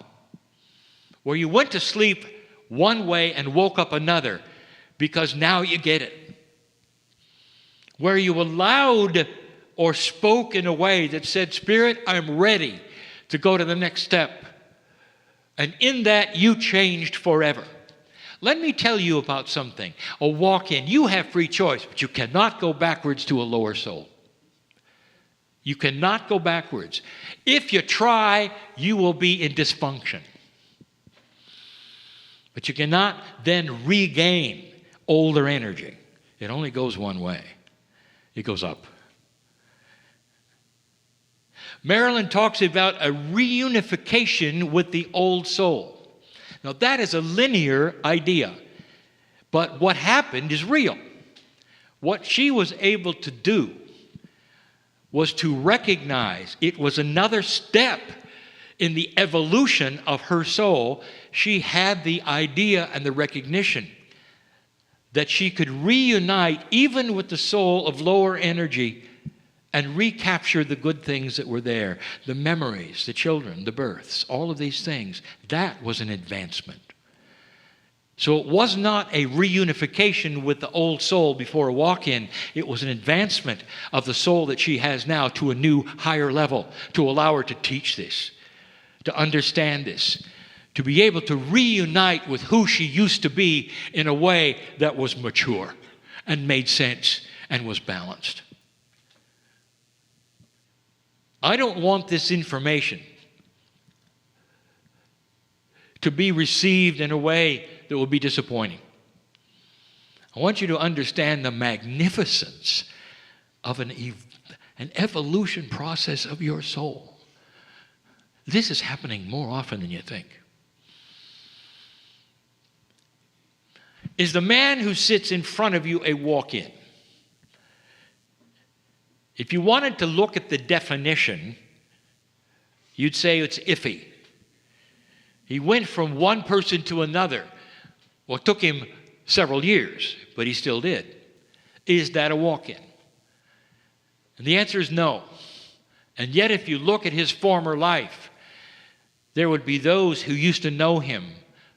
[SPEAKER 2] Where you went to sleep one way and woke up another because now you get it? Where you allowed or spoke in a way that said, Spirit, I'm ready to go to the next step. And in that, you changed forever. Let me tell you about something. A walk-in. You have free choice, but you cannot go backwards to a lower soul. You cannot go backwards. If you try, you will be in dysfunction. But you cannot then regain older energy. It only goes one way. It goes up. Marilyn talks about a reunification with the old soul. Now that is a linear idea, but what happened is real. What she was able to do was to recognize it was another step in the evolution of her soul. She had the idea and the recognition that she could reunite even with the soul of lower energy and recapture the good things that were there, the memories, the children, the births, all of these things. That was an advancement. So it was not a reunification with the old soul before a walk-in. It was an advancement of the soul that she has now to a new, higher level, to allow her to teach this, to understand this, to be able to reunite with who she used to be in a way that was mature and made sense and was balanced. I don't want this information to be received in a way that will be disappointing. I want you to understand the magnificence of an evolution process of your soul. This is happening more often than you think. Is the man who sits in front of you a walk-in? If you wanted to look at the definition, you'd say it's iffy. He went from one person to another. Well, it took him several years, but he still did. Is that a walk-in? And the answer is no. And yet, if you look at his former life, there would be those who used to know him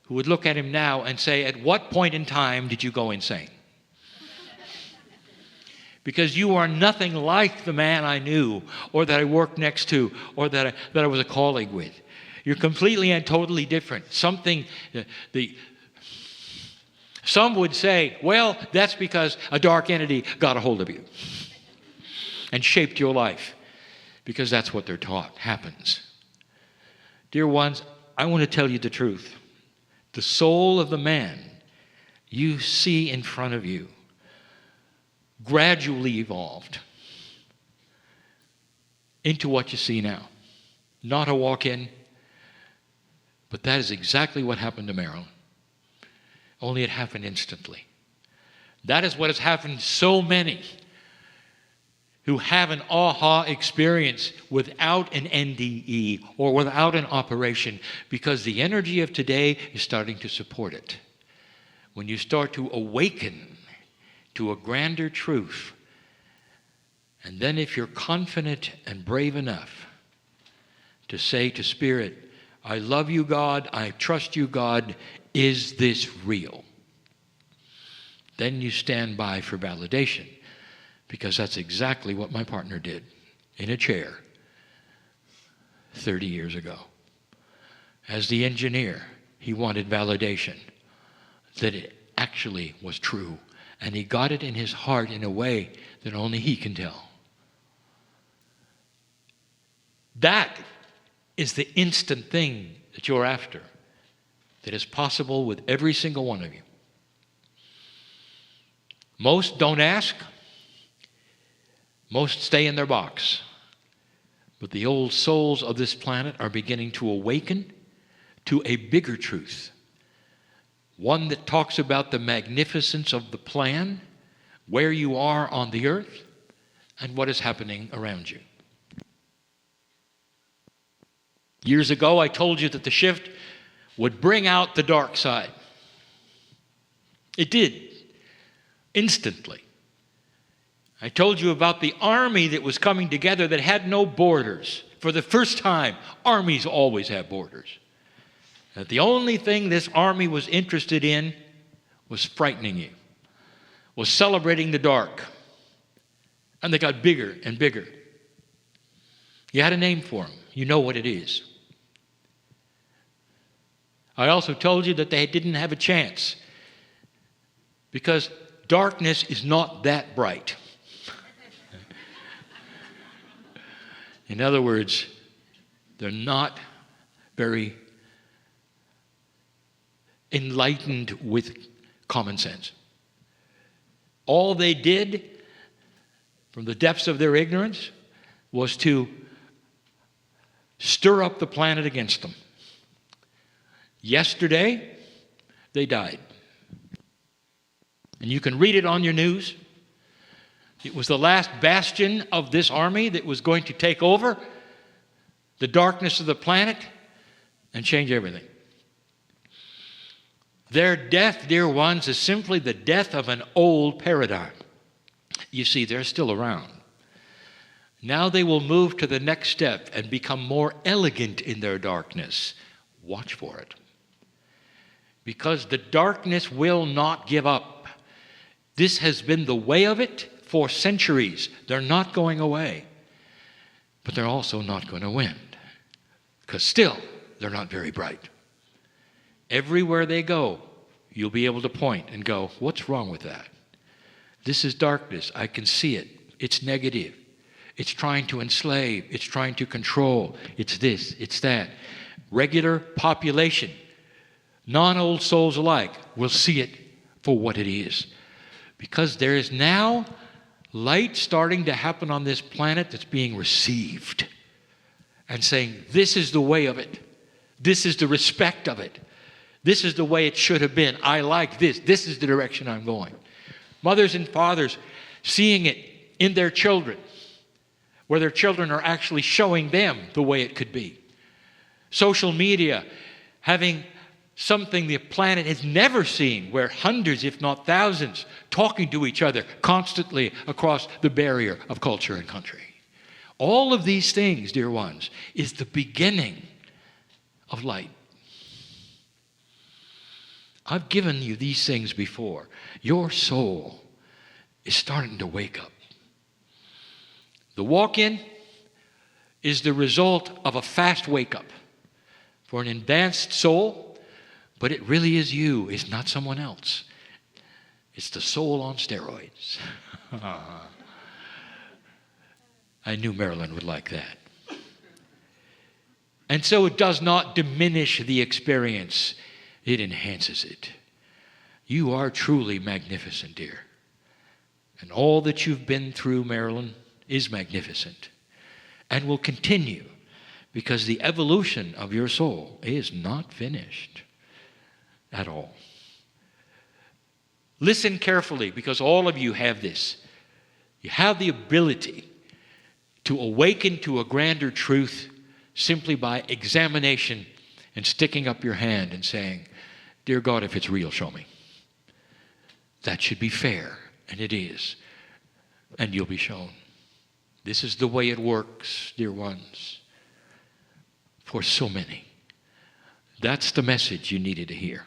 [SPEAKER 2] who would look at him now and say, at what point in time did you go insane? Because you are nothing like the man I knew, or that I worked next to, or that I was a colleague with. You're completely and totally different. Some would say, well, that's because a dark entity got a hold of you and shaped your life, because that's what they're taught happens. Dear ones, I want to tell you the truth. The soul of the man you see in front of you gradually evolved into what you see now. Not a walk-in, but that is exactly what happened to Marilyn. only it happened instantly. That is what has happened to so many who have an aha experience without an NDE or without an operation, because the energy of today is starting to support it. When you start to awaken to a grander truth, and then if you're confident and brave enough to say to Spirit, I love you, God, I trust you, God, is this real? Then you stand by for validation, because that's exactly what my partner did in a chair 30 years ago. As the engineer, he wanted validation that it actually was true, and he got it in his heart in a way that only he can tell. That is the instant thing that you're after, that is possible with every single one of you. Most don't ask. Most stay in their box. But the old souls of this planet are beginning to awaken to a bigger truth. One that talks about the magnificence of the plan, where you are on the earth, and what is happening around you. Years ago, I told you that the shift would bring out the dark side. It did, instantly. I told you about the army that was coming together that had no borders. For the first time, armies always have borders. That the only thing this army was interested in was frightening you, was celebrating the dark. And they got bigger and bigger. You had a name for them. You know what it is. I also told you that they didn't have a chance, because darkness is not that bright. In other words, they're not very enlightened with common sense. All they did from the depths of their ignorance was to stir up the planet against them. Yesterday, they died. And you can read it on your news. It was the last bastion of this army that was going to take over the darkness of the planet and change everything. Their death, dear ones, is simply the death of an old paradigm. You see, they're still around. Now they will move to the next step and become more elegant in their darkness. Watch for it. Because the darkness will not give up. This has been the way of it for centuries. They're not going away. But they're also not going to win. Because still, they're not very bright. Everywhere they go, you'll be able to point and go, what's wrong with that? This is darkness. I can see it. It's negative. It's trying to enslave. It's trying to control. It's this. It's that. Regular population, non-old souls alike, will see it for what it is. Because there is now light starting to happen on this planet that's being received. And saying, this is the way of it. This is the respect of it. This is the way it should have been. I like this. This is the direction I'm going. Mothers and fathers seeing it in their children, where their children are actually showing them the way it could be. Social media having something the planet has never seen, where hundreds, if not thousands, talking to each other constantly across the barrier of culture and country. All of these things, dear ones, is the beginning of light. I've given you these things before. Your soul is starting to wake up. The walk-in is the result of a fast wake-up for an advanced soul, but it really is you. It's not someone else. It's the soul on steroids. I knew Marilyn would like that. And so it does not diminish the experience. It enhances it. You are truly magnificent, dear. And all that you've been through, Marilyn, is magnificent and will continue, because the evolution of your soul is not finished at all. Listen carefully, because all of you have this. You have the ability to awaken to a grander truth simply by examination and sticking up your hand and saying, "Dear God, if it's real, show me." That should be fair, and it is. And you'll be shown. This is the way it works, dear ones, for so many. That's the message you needed to hear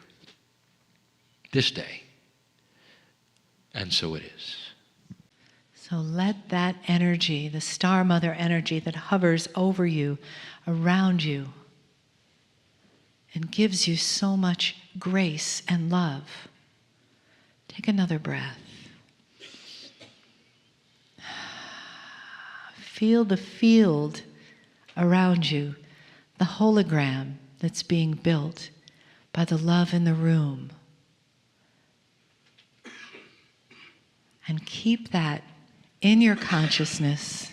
[SPEAKER 2] this day. And so it is.
[SPEAKER 3] So let that energy, the Star Mother energy that hovers over you, around you, and gives you so much grace and love. Take another breath. Feel the field around you, the hologram that's being built by the love in the room. And keep that in your consciousness.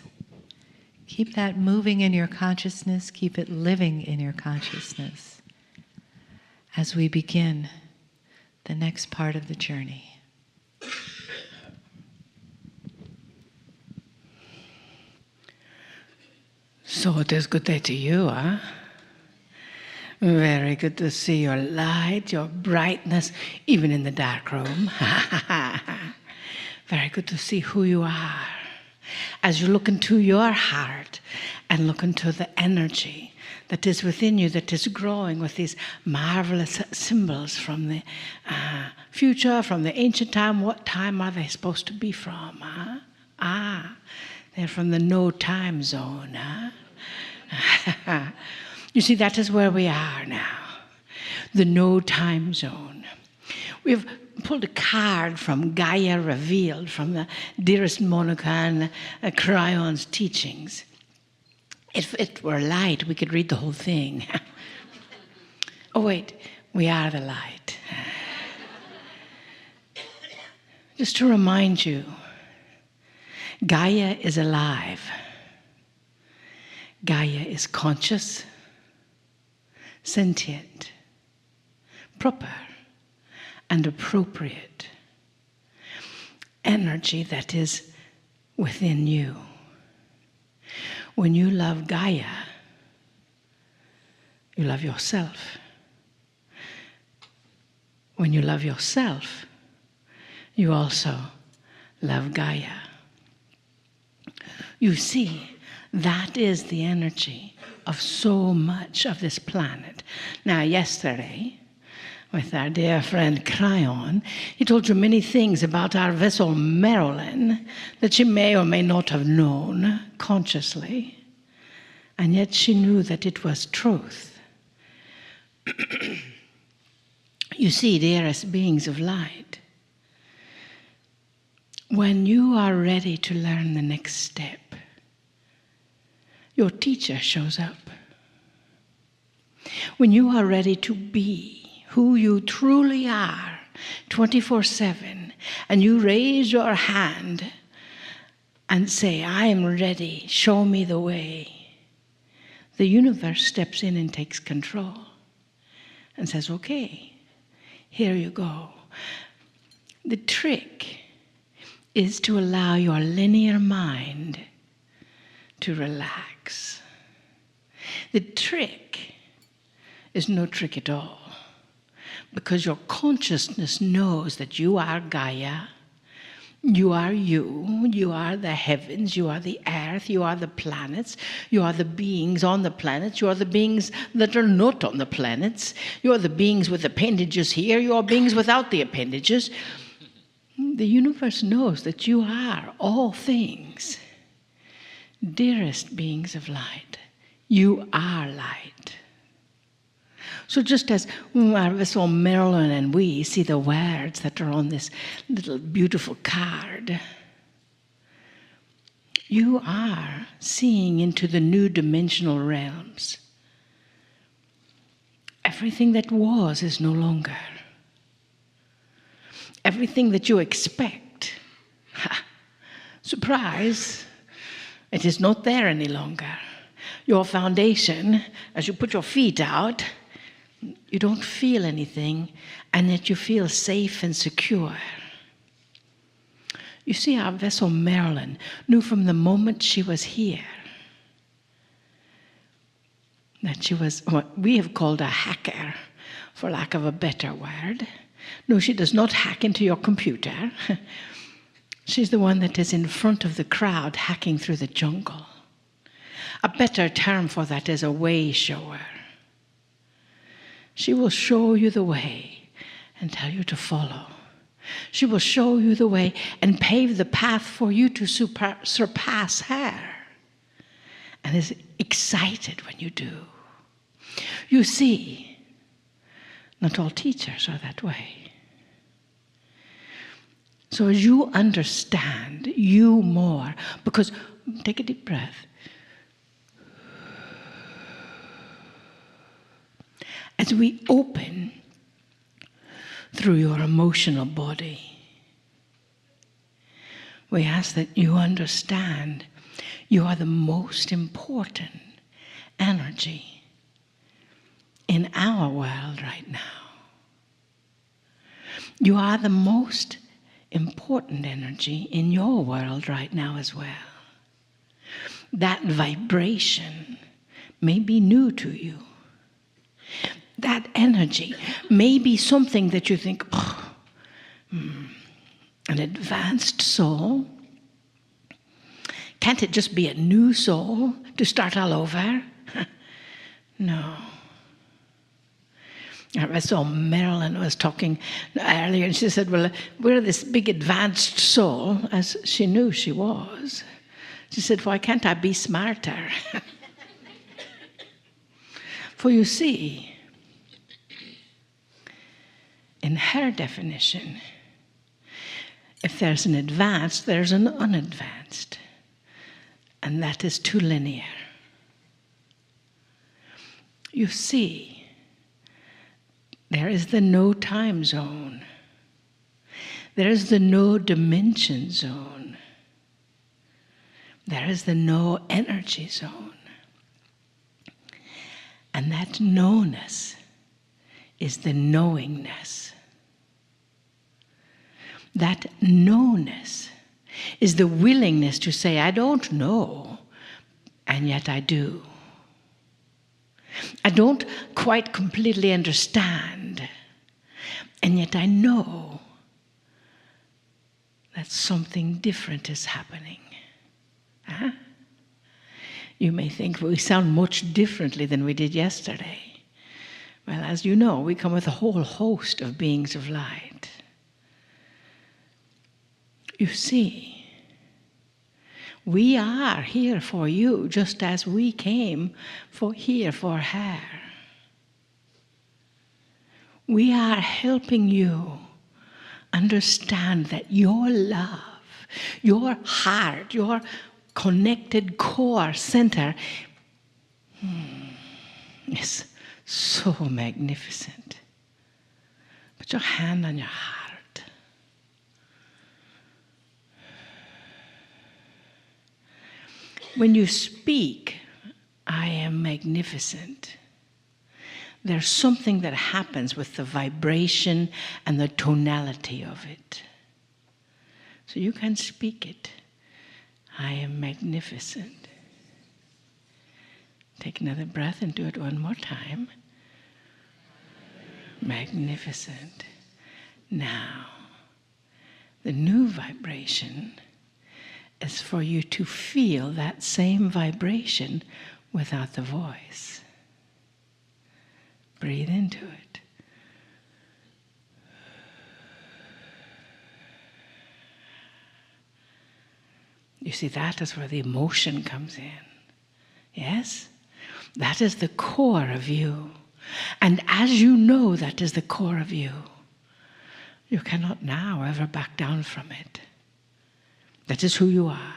[SPEAKER 3] Keep that moving in your consciousness. Keep it living in your consciousness as we begin the next part of the journey.
[SPEAKER 1] So it is good day to you, huh? Very good to see your light, your brightness, even in the dark room. Very good to see who you are. As you look into your heart and look into the energy that is within you, that is growing with these marvelous symbols from the future, from the ancient time. What time are they supposed to be from? Huh? They're from the no time zone. Huh? You see, that is where we are now. The no time zone. We've pulled a card from Gaia Revealed, from the dearest Monica and Kryon's teachings. If it were light, we could read the whole thing. Oh wait, we are the light. Just to remind you, Gaia is alive. Gaia is conscious, sentient, proper, and appropriate energy that is within you. When you love Gaia, you love yourself. When you love yourself, you also love Gaia. You see, that is the energy of so much of this planet. Now, yesterday, with our dear friend Kryon, he told you many things about our vessel Marilyn that she may or may not have known consciously, and yet she knew that it was truth. You see, dearest beings of light, when you are ready to learn the next step, your teacher shows up. When you are ready to be who you truly are 24/7, and you raise your hand and say, "I am ready, show me the way," the universe steps in and takes control and says, "Okay, here you go." The trick is to allow your linear mind to relax. The trick is no trick at all, because your consciousness knows that you are Gaia, you are the heavens, you are the earth, you are the planets, you are the beings on the planets, you are the beings that are not on the planets, you are the beings with appendages here, you are beings without the appendages. The universe knows that you are all things. Dearest beings of light, you are light. So just as our vessel Marilyn and we see the words that are on this little beautiful card, you are seeing into the new dimensional realms. Everything that was is no longer. Everything that you expect, surprise, it is not there any longer. Your foundation, as you put your feet out, you don't feel anything, and yet you feel safe and secure. You see, our vessel Marilyn knew from the moment she was here that she was what we have called a hacker, for lack of a better word. No, she does not hack into your computer. She's the one that is in front of the crowd hacking through the jungle. A better term for that is a way shower. She will show you the way and tell you to follow. She will show you the way and pave the path for you to surpass her, and is excited when you do. You see, not all teachers are that way. So as you understand you more, because take a deep breath. As we open through your emotional body, we ask that you understand you are the most important energy in our world right now. You are the most important energy in your world right now as well. That vibration may be new to you. That energy may be something that you think, an advanced soul. Can't it just be a new soul to start all over? No. I saw Marilyn was talking earlier, and she said, well, we're this big advanced soul, as she knew she was. She said, why can't I be smarter? For you see, in her definition, if there's an advanced, there's an unadvanced. And that is too linear. You see, there is the no time zone. There is the no dimension zone. There is the no energy zone. And that knownness is the knowingness. That knownness is the willingness to say, I don't know, and yet I do. I don't quite completely understand, and yet I know that something different is happening. Huh? You may think we sound much differently than we did yesterday. Well, as you know, we come with a whole host of beings of light. You see, we are here for you just as we came here for her. We are helping you understand that your love, your heart, your connected core center is so magnificent. Put your hand on your heart. When you speak, I am magnificent, there's something that happens with the vibration and the tonality of it. So you can speak it. I am magnificent. Take another breath and do it one more time. Magnificent. Now, the new vibration is for you to feel that same vibration without the voice. Breathe into it. You see, that is where the emotion comes in. Yes? That is the core of you. And as you know that is the core of you, you cannot now ever back down from it. That is who you are.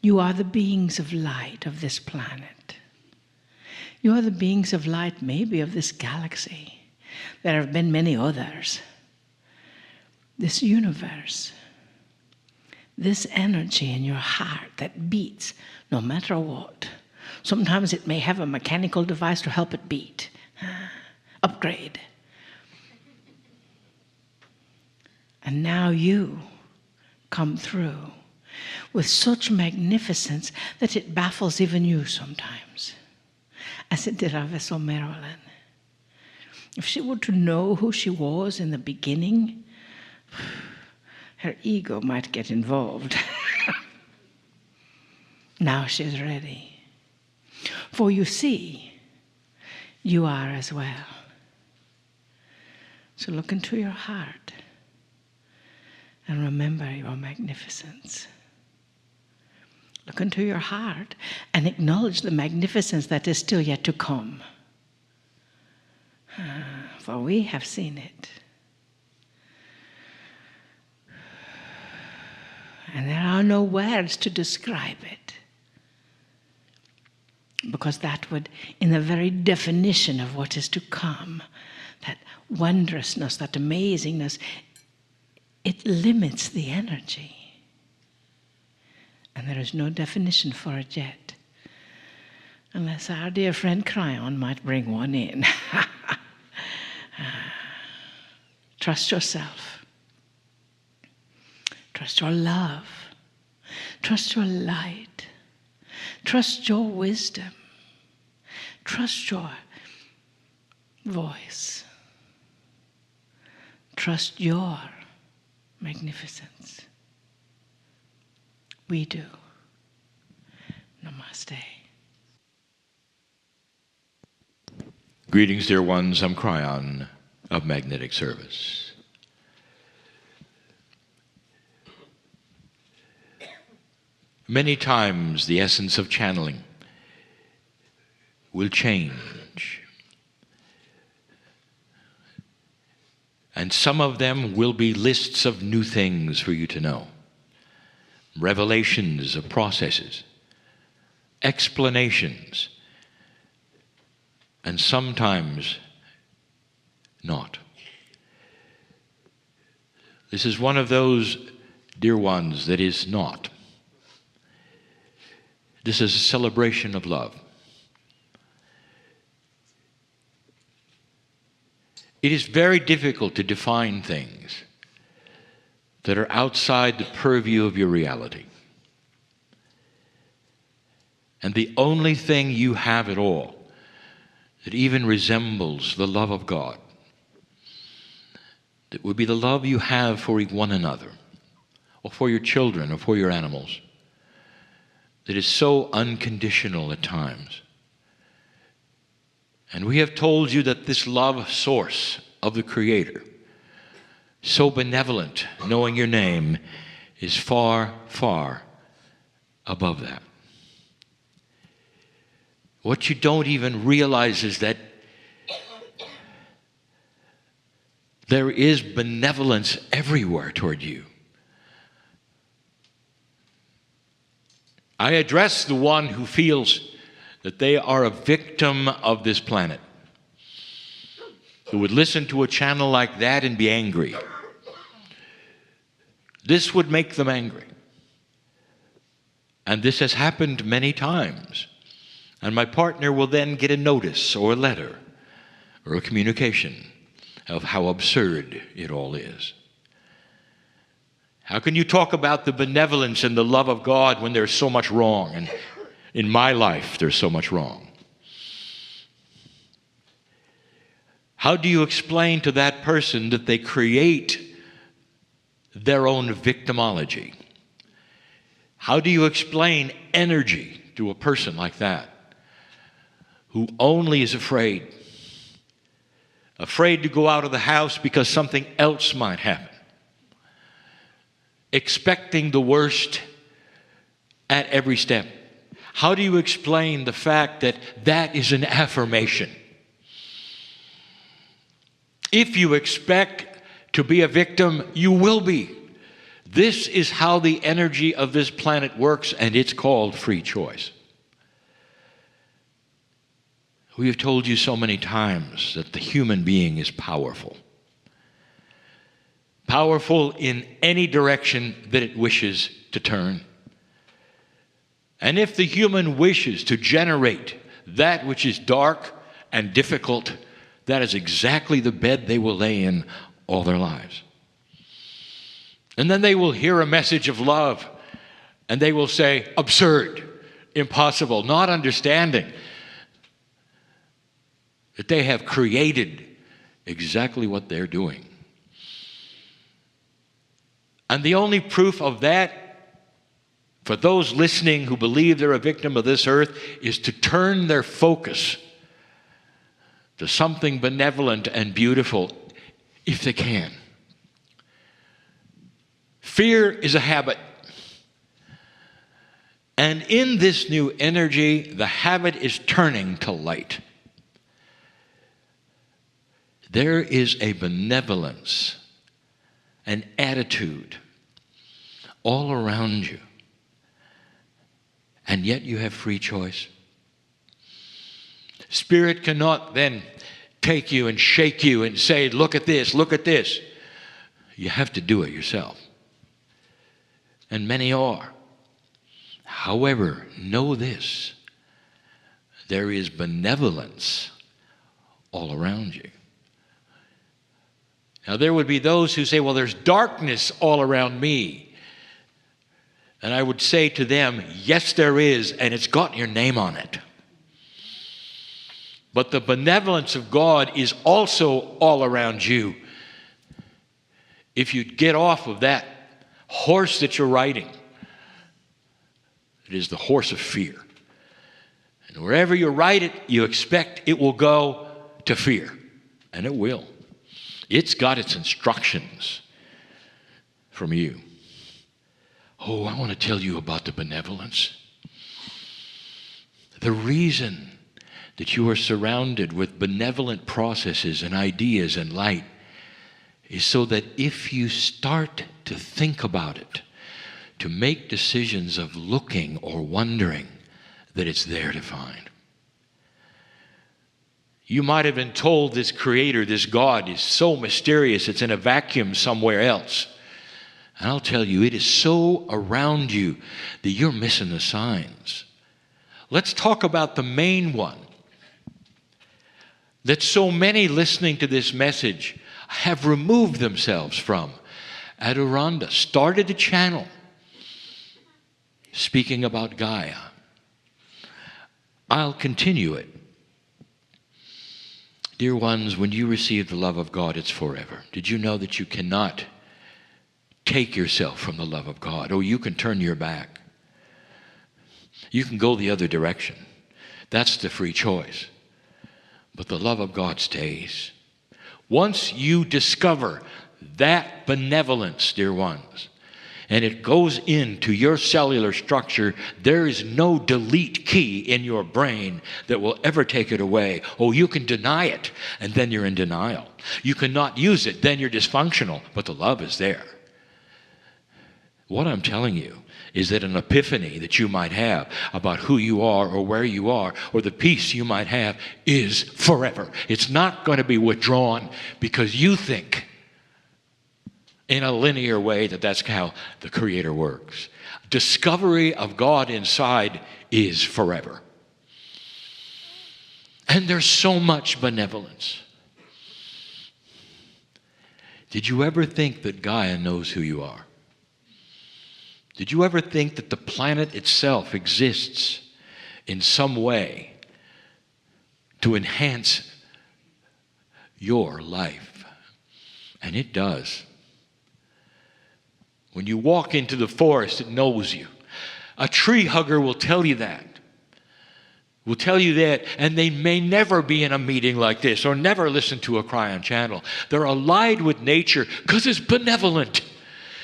[SPEAKER 1] You are the beings of light of this planet. You are the beings of light maybe of this galaxy. There have been many others. This universe. This energy in your heart that beats no matter what. Sometimes it may have a mechanical device to help it beat. Upgrade. And now you come through with such magnificence that it baffles even you sometimes, as it did our vessel Marilyn. If she were to know who she was in the beginning, her ego might get involved. Now she's ready. For you see, you are as well. So look into your heart and remember your magnificence. Look into your heart and acknowledge the magnificence that is still yet to come. For we have seen it. And there are no words to describe it. Because that would, in the very definition of what is to come, that wondrousness, that amazingness, it limits the energy. And there is no definition for it yet. Unless our dear friend Kryon might bring one in. Trust yourself. Trust your love. Trust your light. Trust your wisdom. Trust your voice. Trust your magnificence. We do. Namaste.
[SPEAKER 2] Greetings, dear ones. I'm Kryon of Magnetic Service. Many times the essence of channeling will change. And some of them will be lists of new things for you to know. Revelations of processes, explanations, and sometimes not. This is one of those, dear ones, that is not. This is a celebration of love. It is very difficult to define things that are outside the purview of your reality. And the only thing you have at all that even resembles the love of God, that would be the love you have for one another, or for your children, or for your animals, that is so unconditional at times. And we have told you that this love source of the Creator, so benevolent, knowing your name, is far, far above that. What you don't even realize is that there is benevolence everywhere toward you. I address the one who feels that they are a victim of this planet, who would listen to a channel like that and be angry. This would make them angry. And this has happened many times. And my partner will then get a notice or a letter or a communication of how absurd it all is. How can you talk about the benevolence and the love of God when there's so much wrong? And in my life, there's so much wrong. How do you explain to that person that they create their own victimology? How do you explain energy to a person like that, who only is afraid to go out of the house because something else might happen, expecting the worst at every step? How do you explain the fact that that is an affirmation? If you expect to be a victim, you will be. This is how the energy of this planet works, and it's called free choice. We have told you so many times that the human being is powerful. Powerful in any direction that it wishes to turn. And if the human wishes to generate that which is dark and difficult, that is exactly the bed they will lay in all their lives. And then they will hear a message of love, and they will say, absurd, impossible, not understanding that they have created exactly what they're doing. And the only proof of that, for those listening who believe they're a victim of this earth, is to turn their focus to something benevolent and beautiful, if they can. Fear is a habit. And in this new energy, the habit is turning to light. There is a benevolence, an attitude all around you. And yet you have free choice. Spirit cannot then take you and shake you and say, look at this, look at this. You have to do it yourself. And many are. However, know this. There is benevolence all around you. Now, there would be those who say, well, there's darkness all around me. And I would say to them, yes, there is, and it's got your name on it. But the benevolence of God is also all around you. If you get off of that horse that you're riding, it is the horse of fear. And wherever you ride it, you expect it will go to fear. And it will. It's got its instructions from you. Oh, I want to tell you about the benevolence. The reason that you are surrounded with benevolent processes and ideas and light is so that if you start to think about it, to make decisions of looking or wondering, that it's there to find. You might have been told this creator, this God, is so mysterious, it's in a vacuum somewhere else. And I'll tell you, it is so around you that you're missing the signs. Let's talk about the main one that so many listening to this message have removed themselves from. Adoranda started a channel speaking about Gaia. I'll continue it. Dear ones, when you receive the love of God, it's forever. Did you know that you cannot take yourself from the love of God? Or you can turn your back. You can go the other direction. That's the free choice. But the love of God stays. Once you discover that benevolence, dear ones, and it goes into your cellular structure, there is no delete key in your brain that will ever take it away. Oh, you can deny it, and then you're in denial. You cannot use it, then you're dysfunctional, but the love is there. What I'm telling you is that an epiphany that you might have about who you are or where you are or the peace you might have is forever. It's not going to be withdrawn because you think in a linear way that that's how the Creator works. Discovery of God inside is forever. And there's so much benevolence. Did you ever think that Gaia knows who you are? Did you ever think that the planet itself exists in some way to enhance your life? And it does. When you walk into the forest, it knows you. A tree hugger will tell you that. Will tell you that, and they may never be in a meeting like this or never listen to a Kryon channel. They're allied with nature because it's benevolent.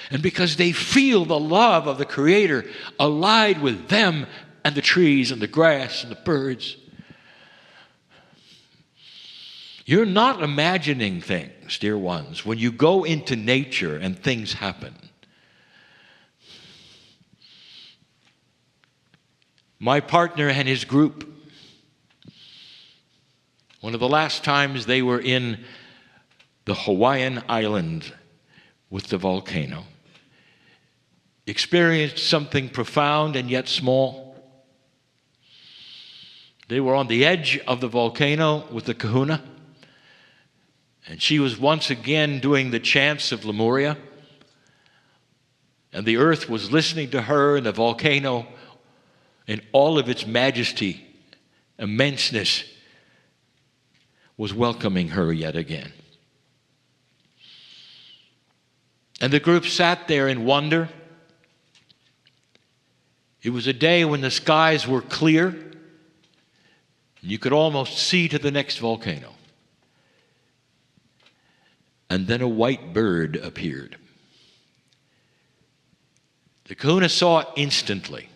[SPEAKER 2] And because they feel the love of the Creator allied with them and the trees and the grass and the birds. You're not imagining things, dear ones, when you go into nature and things happen. My partner and his group, one of the last times they were in the Hawaiian island with the volcano, experienced something profound and yet small. They were on the edge of the volcano with the kahuna, and she was once again doing the chants of Lemuria. And the earth was listening to her, and the volcano, in all of its majesty, immenseness, was welcoming her yet again. And the group sat there in wonder. It was a day when the skies were clear, and you could almost see to the next volcano. And then a white bird appeared. The kahuna saw it instantly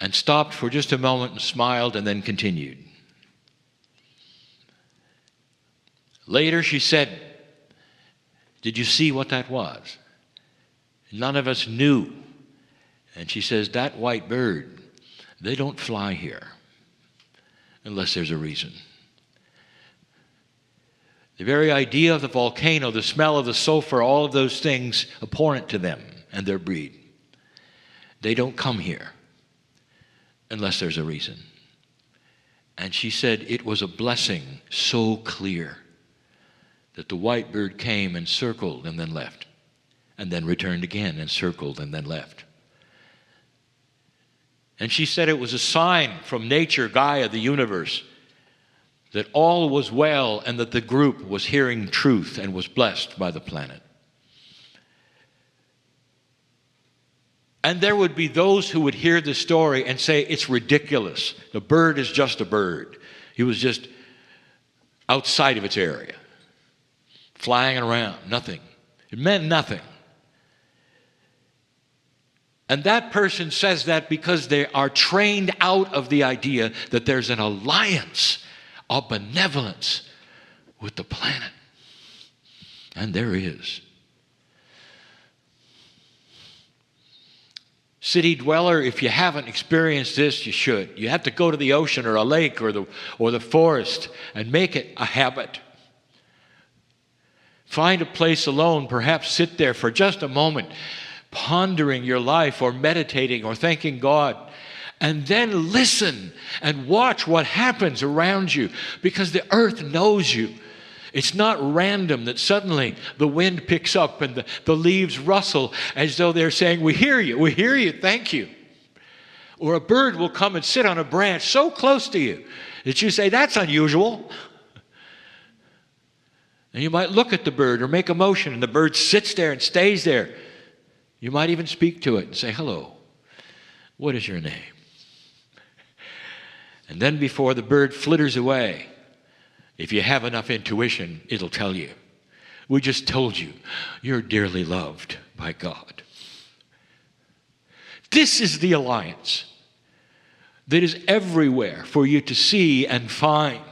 [SPEAKER 2] and stopped for just a moment and smiled and then continued. Later she said, "Did you see what that was?" None of us knew. And she says, "That white bird, they don't fly here unless there's a reason." The very idea of the volcano, the smell of the sulfur, all of those things abhorrent to them and their breed. They don't come here unless there's a reason. And she said it was a blessing so clear that the white bird came and circled and then left, and then returned again and circled and then left. And she said it was a sign from nature, Gaia, the universe, that all was well and that the group was hearing truth and was blessed by the planet. And there would be those who would hear the story and say, it's ridiculous. The bird is just a bird. He was just outside of its area, flying around, nothing. It meant nothing. And that person says that because they are trained out of the idea that there's an alliance of benevolence with the planet. And there is. City dweller, if you haven't experienced this, you should. You have to go to the ocean or a lake or the forest and make it a habit. Find a place alone, perhaps sit there for just a moment, pondering your life or meditating or thanking God. And then listen and watch what happens around you, because the earth knows you. It's not random that suddenly the wind picks up and the leaves rustle as though they're saying, we hear you, thank you. Or a bird will come and sit on a branch so close to you that you say, that's unusual. And you might look at the bird or make a motion, and the bird sits there and stays there. You might even speak to it and say, hello, what is your name? And then before the bird flitters away, if you have enough intuition, it'll tell you. We just told you, you're dearly loved by God. This is the alliance that is everywhere for you to see and find.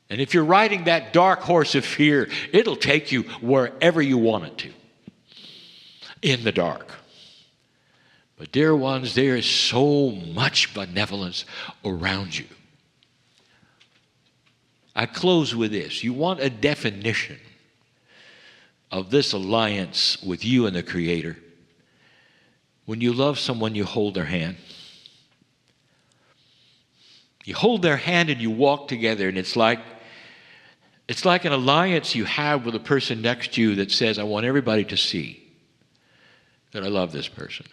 [SPEAKER 2] And if you're riding that dark horse of fear, it'll take you wherever you want it to, in the dark. But dear ones, there is so much benevolence around you. I close with this. You want a definition of this alliance with you and the Creator. When you love someone, you hold their hand. You hold their hand and you walk together, and it's like an alliance you have with a person next to you that says, I want everybody to see that I love this person.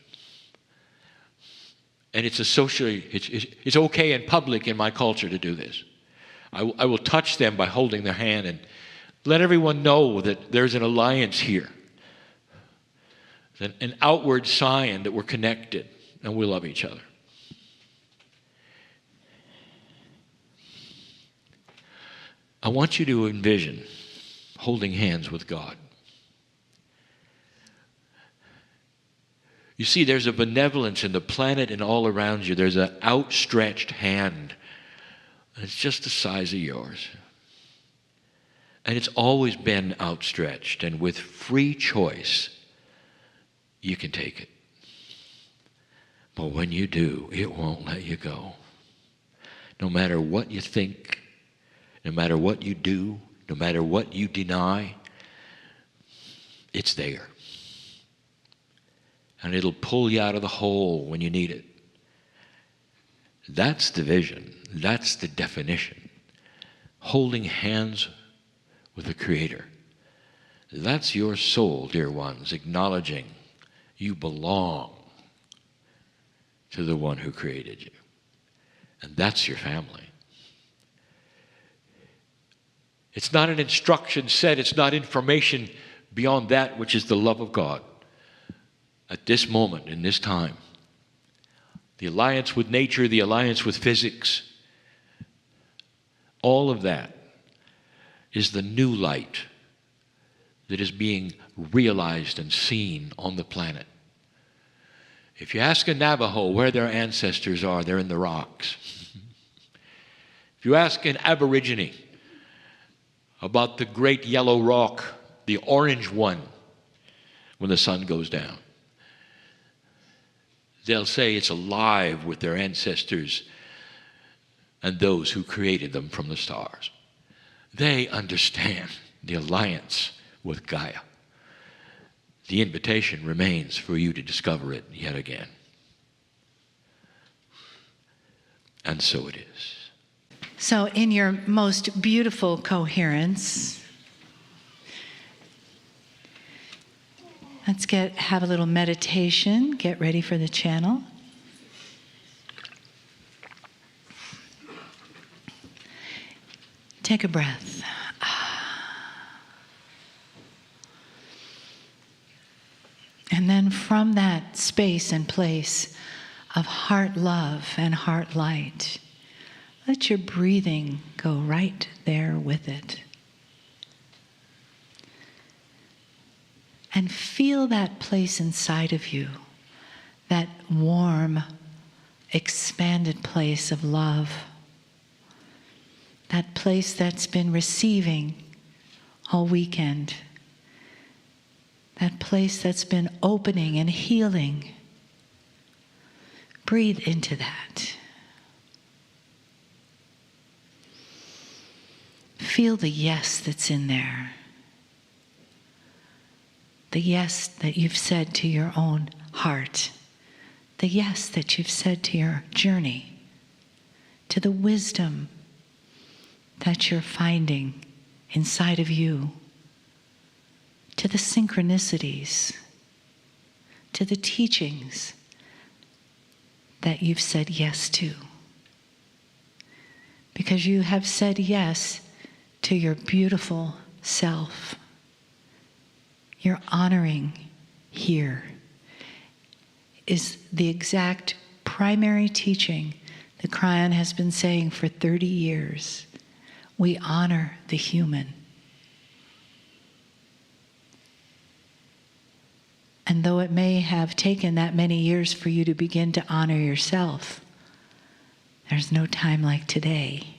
[SPEAKER 2] And it's okay in public in my culture to do this. I will touch them by holding their hand and let everyone know that there's an alliance here. An outward sign that we're connected and we love each other. I want you to envision holding hands with God. You see, there's a benevolence in the planet and all around you. There's an outstretched hand. It's just the size of yours. And it's always been outstretched. And with free choice, you can take it. But when you do, it won't let you go. No matter what you think, no matter what you do, no matter what you deny, it's there. And it'll pull you out of the hole when you need it. That's the vision. That's the definition. Holding hands with the Creator. That's your soul, dear ones, acknowledging you belong to the one who created you. And that's your family. It's not an instruction set. It's not information beyond that which is the love of God. At this moment, in this time, the alliance with nature, the alliance with physics, all of that is the new light that is being realized and seen on the planet. If you ask a Navajo where their ancestors are, they're in the rocks. If you ask an Aborigine about the great yellow rock, the orange one, when the sun goes down, they'll say it's alive with their ancestors and those who created them from the stars. They understand the alliance with Gaia. The invitation remains for you to discover it yet again. And so it is.
[SPEAKER 3] So in your most beautiful coherence, let's have a little meditation. Get ready for the channel. Take a breath. And then from that space and place of heart love and heart light, let your breathing go right there with it. And feel that place inside of you, that warm, expanded place of love, that place that's been receiving all weekend, that place that's been opening and healing. Breathe into that. Feel the yes that's in there. The yes that you've said to your own heart. The yes that you've said to your journey. To the wisdom that you're finding inside of you. To the synchronicities. To the teachings that you've said yes to. Because you have said yes to your beautiful self. You're honoring here is the exact primary teaching that Kryon has been saying for 30 years. We honor the human. And though it may have taken that many years for you to begin to honor yourself, there's no time like today.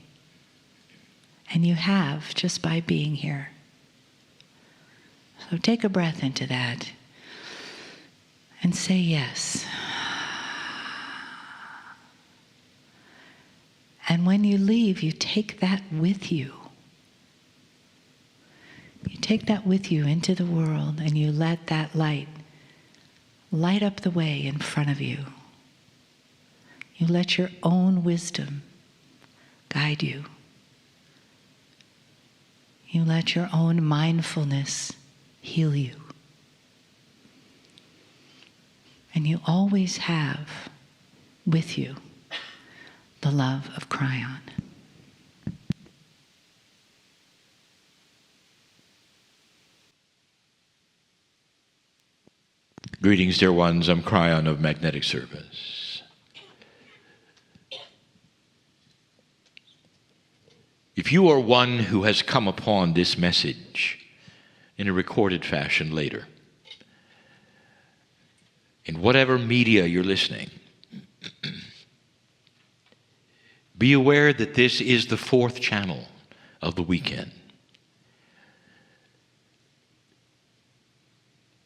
[SPEAKER 3] And you have just by being here. So take a breath into that and say yes. And when you leave, you take that with you. You take that with you into the world and you let that light up the way in front of you. You let your own wisdom guide you. You let your own mindfulness heal you. And you always have with you the love of Kryon.
[SPEAKER 2] Greetings, dear ones. I'm Kryon of Magnetic Service. If you are one who has come upon this message in a recorded fashion later, in whatever media you're listening, be aware that this is the fourth channel of the weekend.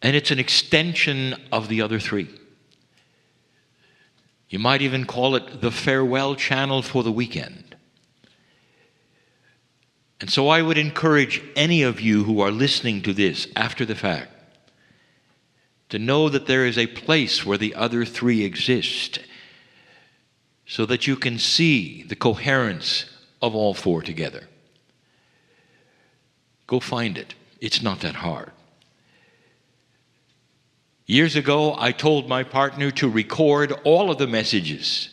[SPEAKER 2] And it's an extension of the other three. You might even call it the farewell channel for the weekend. And so I would encourage any of you who are listening to this after the fact to know that there is a place where the other three exist so that you can see the coherence of all four together. Go find it. It's not that hard. Years ago, I told my partner to record all of the messages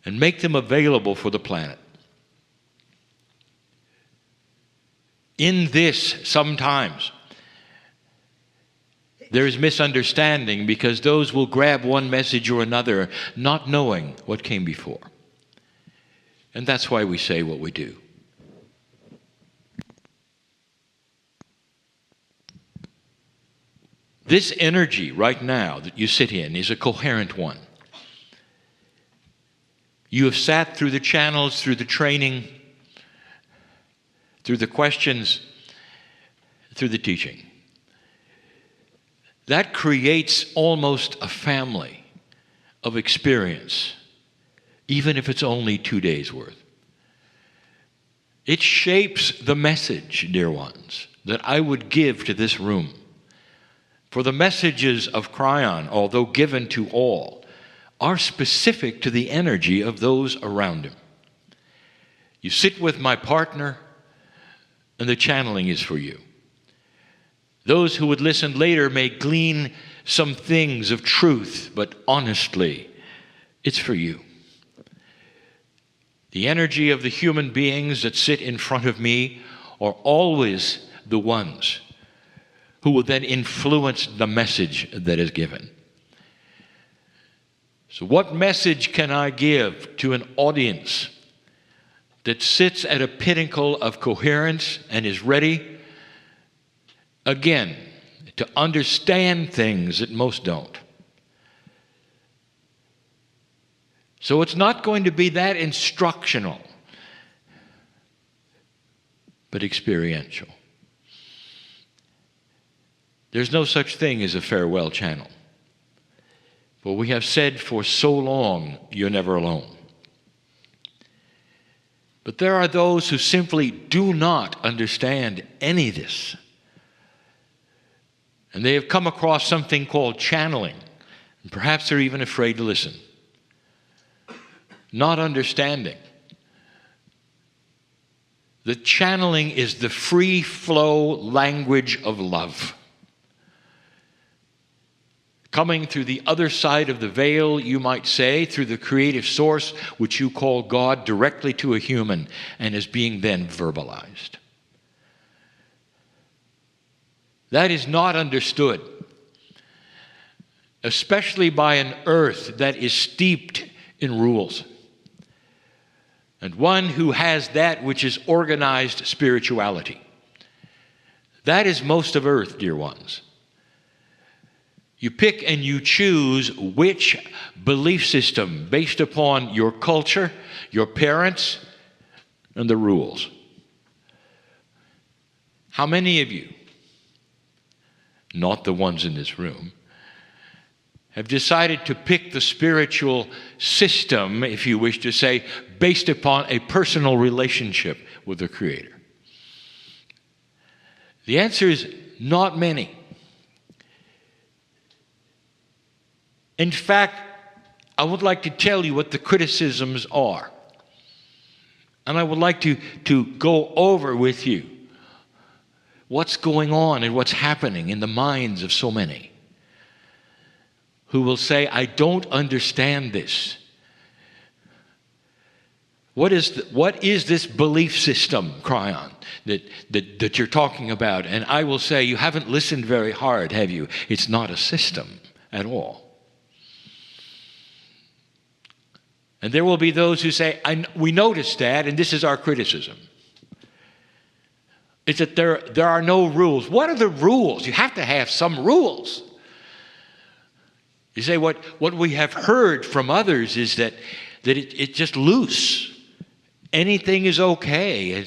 [SPEAKER 2] and make them available for the planet. In this, sometimes, there is misunderstanding because those will grab one message or another, not knowing what came before. And that's why we say what we do. This energy right now that you sit in is a coherent one. You have sat through the channels, through the training, through the questions, through the teaching. That creates almost a family of experience, even if it's only 2 days' worth. It shapes the message, dear ones, that I would give to this room. For the messages of Kryon, although given to all, are specific to the energy of those around him. You sit with my partner, and the channeling is for you. Those who would listen later may glean some things of truth, but honestly, it's for you. The energy of the human beings that sit in front of me are always the ones who will then influence the message that is given. So what message can I give to an audience that sits at a pinnacle of coherence and is ready, again, to understand things that most don't? So it's not going to be that instructional, but experiential. There's no such thing as a farewell channel. For we have said for so long, you're never alone. But there are those who simply do not understand any of this. And they have come across something called channeling. And perhaps they're even afraid to listen. Not understanding. The channeling is the free flow language of love. Coming through the other side of the veil, you might say, through the creative source, which you call God, directly to a human, and is being then verbalized. That is not understood, especially by an earth that is steeped in rules, and one who has that which is organized spirituality. That is most of earth, dear ones. You pick and you choose which belief system based upon your culture, your parents, and the rules. How many of you, not the ones in this room, have decided to pick the spiritual system, if you wish to say, based upon a personal relationship with the Creator? The answer is not many. In fact, I would like to tell you what the criticisms are. And I would like to go over with you what's going on and what's happening in the minds of so many who will say, I don't understand this. What is this belief system, Kryon, that you're talking about? And I will say, you haven't listened very hard, have you? It's not a system at all. And there will be those who say, we noticed that, and this is our criticism. It's that there are no rules. What are the rules? You have to have some rules. You say what we have heard from others is that it's just loose. Anything is okay.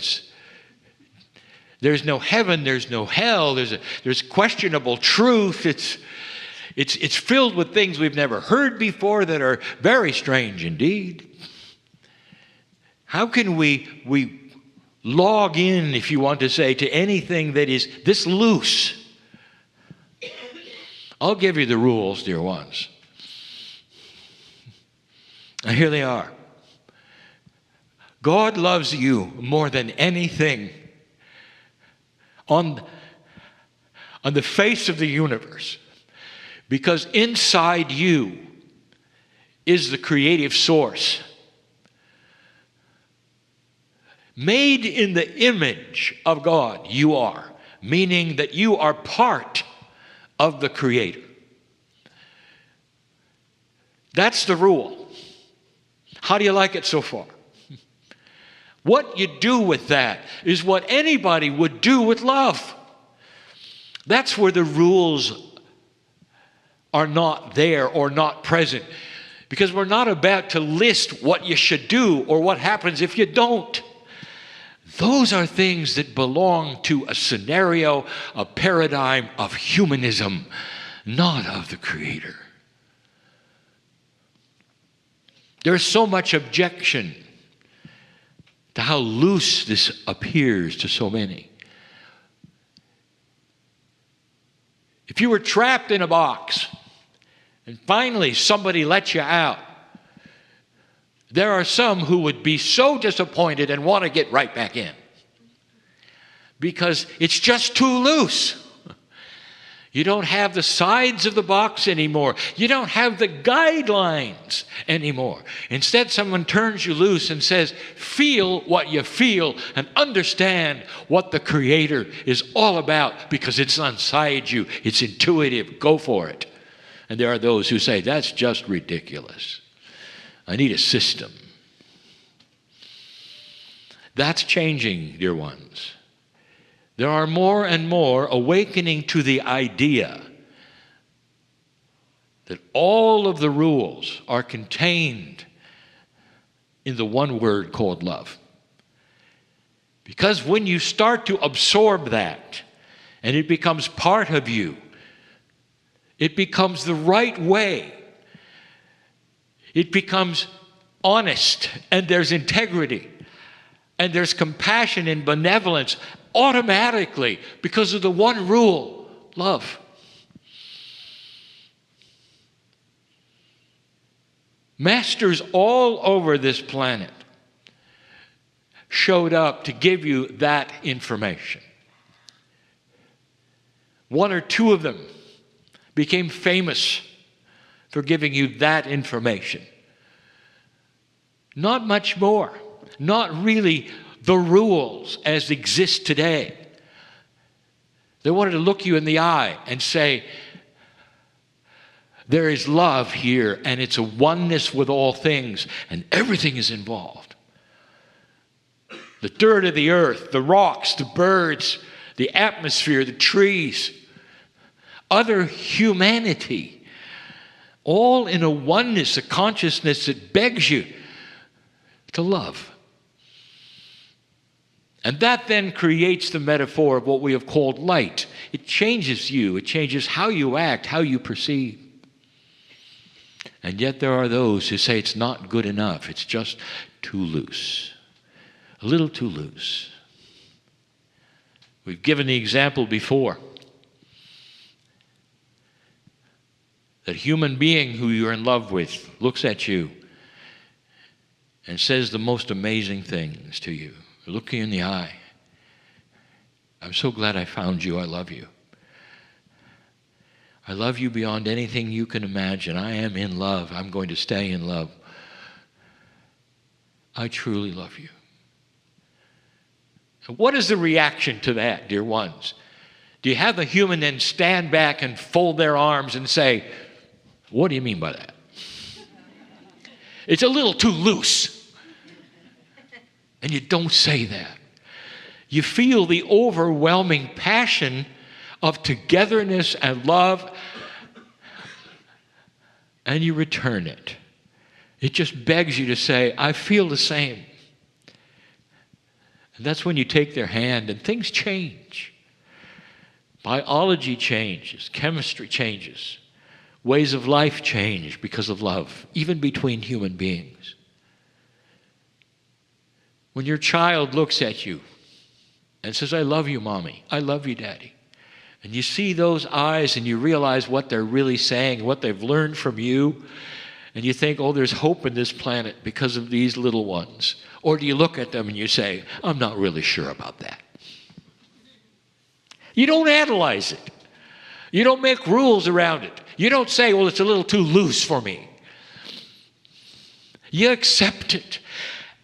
[SPEAKER 2] There's no heaven, there's no hell, there's questionable truth. It's filled with things we've never heard before that are very strange indeed. How can we log in, if you want to say, to anything that is this loose? I'll give you the rules, dear ones. And here they are. God loves you more than anything on the face of the universe. Because inside you is the creative source. Made in the image of God, you are. Meaning that you are part of the Creator. That's the rule. How do you like it so far? What you do with that is what anybody would do with love. That's where the rules are not there or not present. Because we're not about to list what you should do or what happens if you don't. Those are things that belong to a scenario, a paradigm of humanism, not of the Creator. There's so much objection to how loose this appears to so many. If you were trapped in a box and finally somebody let you out, there are some who would be so disappointed and want to get right back in because it's just too loose. You don't have the sides of the box anymore. You don't have the guidelines anymore. Instead, someone turns you loose and says, feel what you feel and understand what the Creator is all about because it's inside you. It's intuitive. Go for it. And there are those who say, that's just ridiculous. I need a system. That's changing, dear ones. There are more and more awakening to the idea that all of the rules are contained in the one word called love. Because when you start to absorb that and it becomes part of you, it becomes the right way. It becomes honest and there's integrity and there's compassion and benevolence automatically because of the one rule, love. Masters all over this planet showed up to give you that information. One or two of them became famous for giving you that information. Not much more. Not really the rules as exist today. They wanted to look you in the eye and say, there is love here and it's a oneness with all things and everything is involved. The dirt of the earth, the rocks, the birds, the atmosphere, the trees, other humanity, all in a oneness, a consciousness that begs you to love. And that then creates the metaphor of what we have called light. It changes you. It changes how you act, how you perceive. And yet there are those who say it's not good enough. It's just too loose. A little too loose. We've given the example before. That human being who you're in love with looks at you and says the most amazing things to you. Look you in the eye. I'm so glad I found you. I love you. I love you beyond anything you can imagine. I am in love. I'm going to stay in love. I truly love you. And what is the reaction to that, dear ones? Do you have the human then stand back and fold their arms and say, what do you mean by that? It's a little too loose. And you don't say that. You feel the overwhelming passion of togetherness and love, and you return it. It just begs you to say, I feel the same. And that's when you take their hand and things change. Biology changes, chemistry changes, ways of life change because of love, even between human beings. When your child looks at you and says, I love you, Mommy. I love you, Daddy. And you see those eyes and you realize what they're really saying, what they've learned from you. And you think, oh, there's hope in this planet because of these little ones. Or do you look at them and you say, I'm not really sure about that. You don't analyze it. You don't make rules around it. You don't say, well, it's a little too loose for me. You accept it.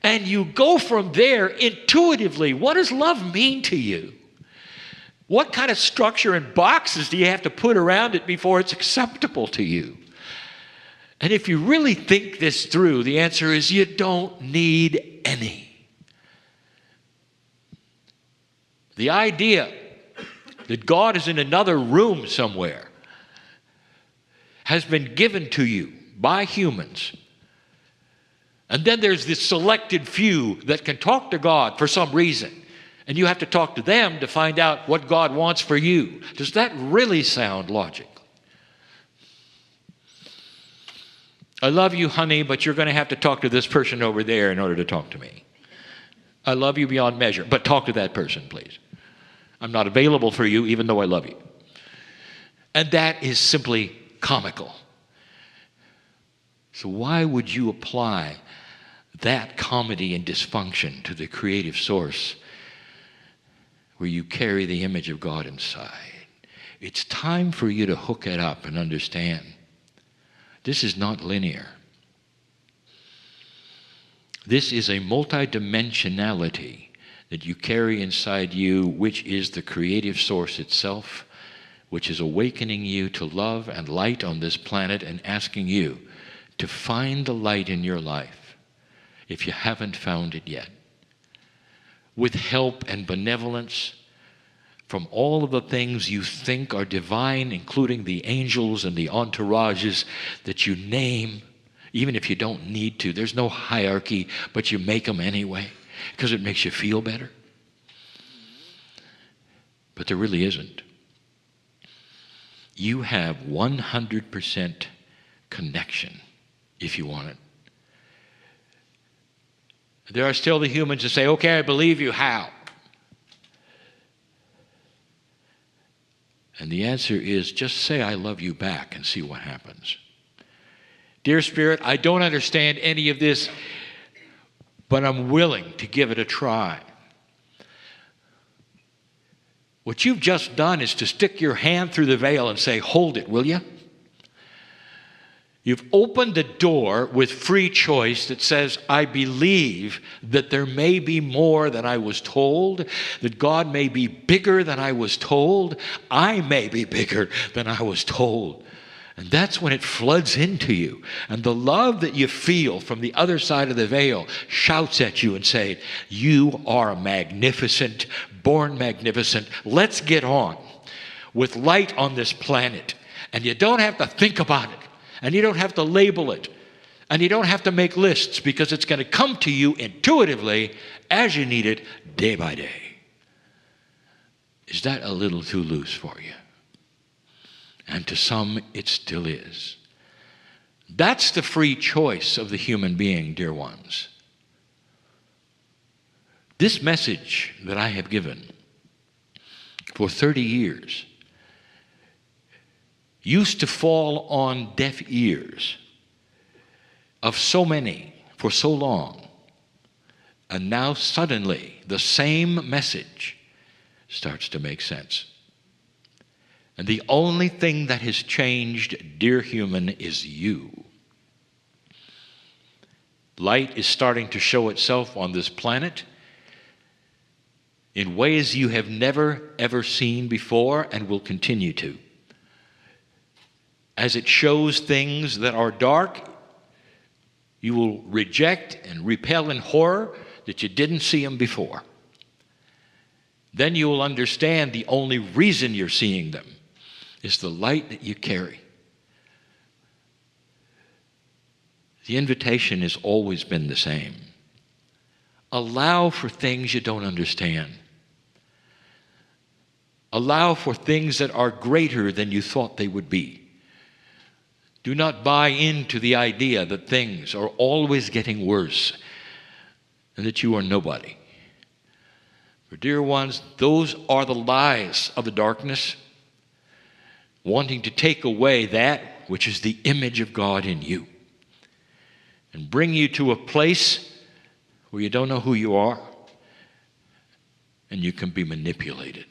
[SPEAKER 2] And you go from there intuitively. What does love mean to you? What kind of structure and boxes do you have to put around it before it's acceptable to you? And if you really think this through, the answer is you don't need any. The idea that God is in another room somewhere has been given to you by humans. And then there's this selected few that can talk to God for some reason. And you have to talk to them to find out what God wants for you. Does that really sound logical? I love you, honey, but you're going to have to talk to this person over there in order to talk to me. I love you beyond measure, but talk to that person, please. I'm not available for you, even though I love you. And that is simply comical. So why would you apply that comedy and dysfunction to the creative source where you carry the image of God inside? It's time for you to hook it up and understand. This is not linear. This is a multidimensionality that you carry inside you, which is the creative source itself, which is awakening you to love and light on this planet and asking you to find the light in your life if you haven't found it yet. With help and benevolence from all of the things you think are divine, including the angels and the entourages that you name, even if you don't need to. There's no hierarchy, but you make them anyway because it makes you feel better. But there really isn't. You have 100% connection if you want it. There are still the humans that say, okay, I believe you, how? And the answer is just say, I love you back and see what happens. Dear Spirit, I don't understand any of this, but I'm willing to give it a try. What you've just done is to stick your hand through the veil and say, hold it, will you? You've opened the door with free choice that says, I believe that there may be more than I was told, that God may be bigger than I was told, I may be bigger than I was told. And that's when it floods into you. And the love that you feel from the other side of the veil shouts at you and says, you are magnificent, born magnificent. Let's get on with light on this planet. And you don't have to think about it. And you don't have to label it. And you don't have to make lists because it's going to come to you intuitively as you need it day by day. Is that a little too loose for you? And to some, it still is. That's the free choice of the human being, dear ones. This message that I have given for 30 years used to fall on deaf ears of so many for so long. And now suddenly the same message starts to make sense. And the only thing that has changed, dear human, is you. Light is starting to show itself on this planet in ways you have never, ever seen before and will continue to. As it shows things that are dark, you will reject and repel in horror that you didn't see them before. Then you will understand the only reason you're seeing them is the light that you carry. The invitation has always been the same. Allow for things you don't understand. Allow for things that are greater than you thought they would be. Do not buy into the idea that things are always getting worse and that you are nobody. For dear ones, those are the lies of the darkness, wanting to take away that which is the image of God in you and bring you to a place where you don't know who you are and you can be manipulated.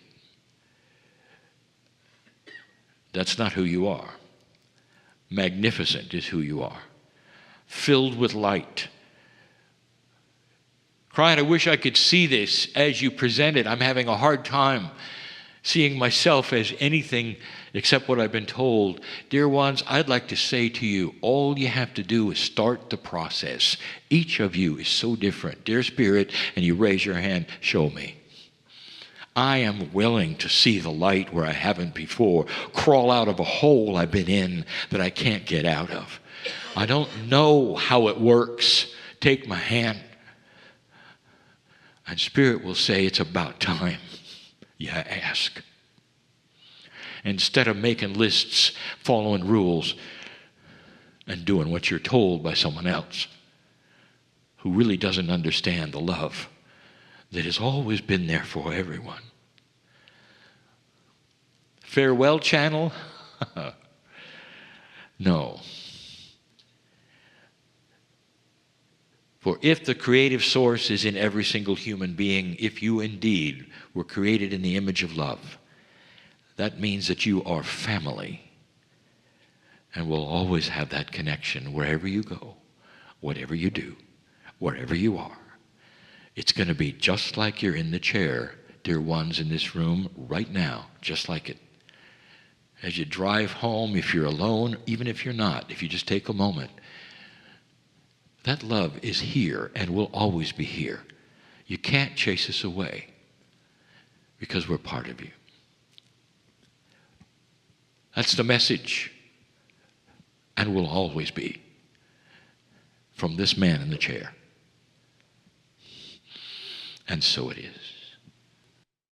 [SPEAKER 2] That's not who you are. Magnificent is who you are. Filled with light. Kryon, I wish I could see this as you present it. I'm having a hard time seeing myself as anything except what I've been told. Dear ones, I'd like to say to you, all you have to do is start the process. Each of you is so different. Dear Spirit, and you raise your hand, show me. I am willing to see the light where I haven't before, crawl out of a hole I've been in that I can't get out of. I don't know how it works. Take my hand. And Spirit will say, it's about time you ask. Instead of making lists, following rules, and doing what you're told by someone else who really doesn't understand the love that has always been there for everyone. Farewell, channel? No. For if the creative source is in every single human being, if you indeed were created in the image of love, that means that you are family and will always have that connection wherever you go, whatever you do, wherever you are. It's going to be just like you're in the chair, dear ones in this room right now, just like it. As you drive home, if you're alone, even if you're not, if you just take a moment, that love is here and will always be here. You can't chase us away because we're part of you. That's the message, and will always be, from this man in the chair. And so it is.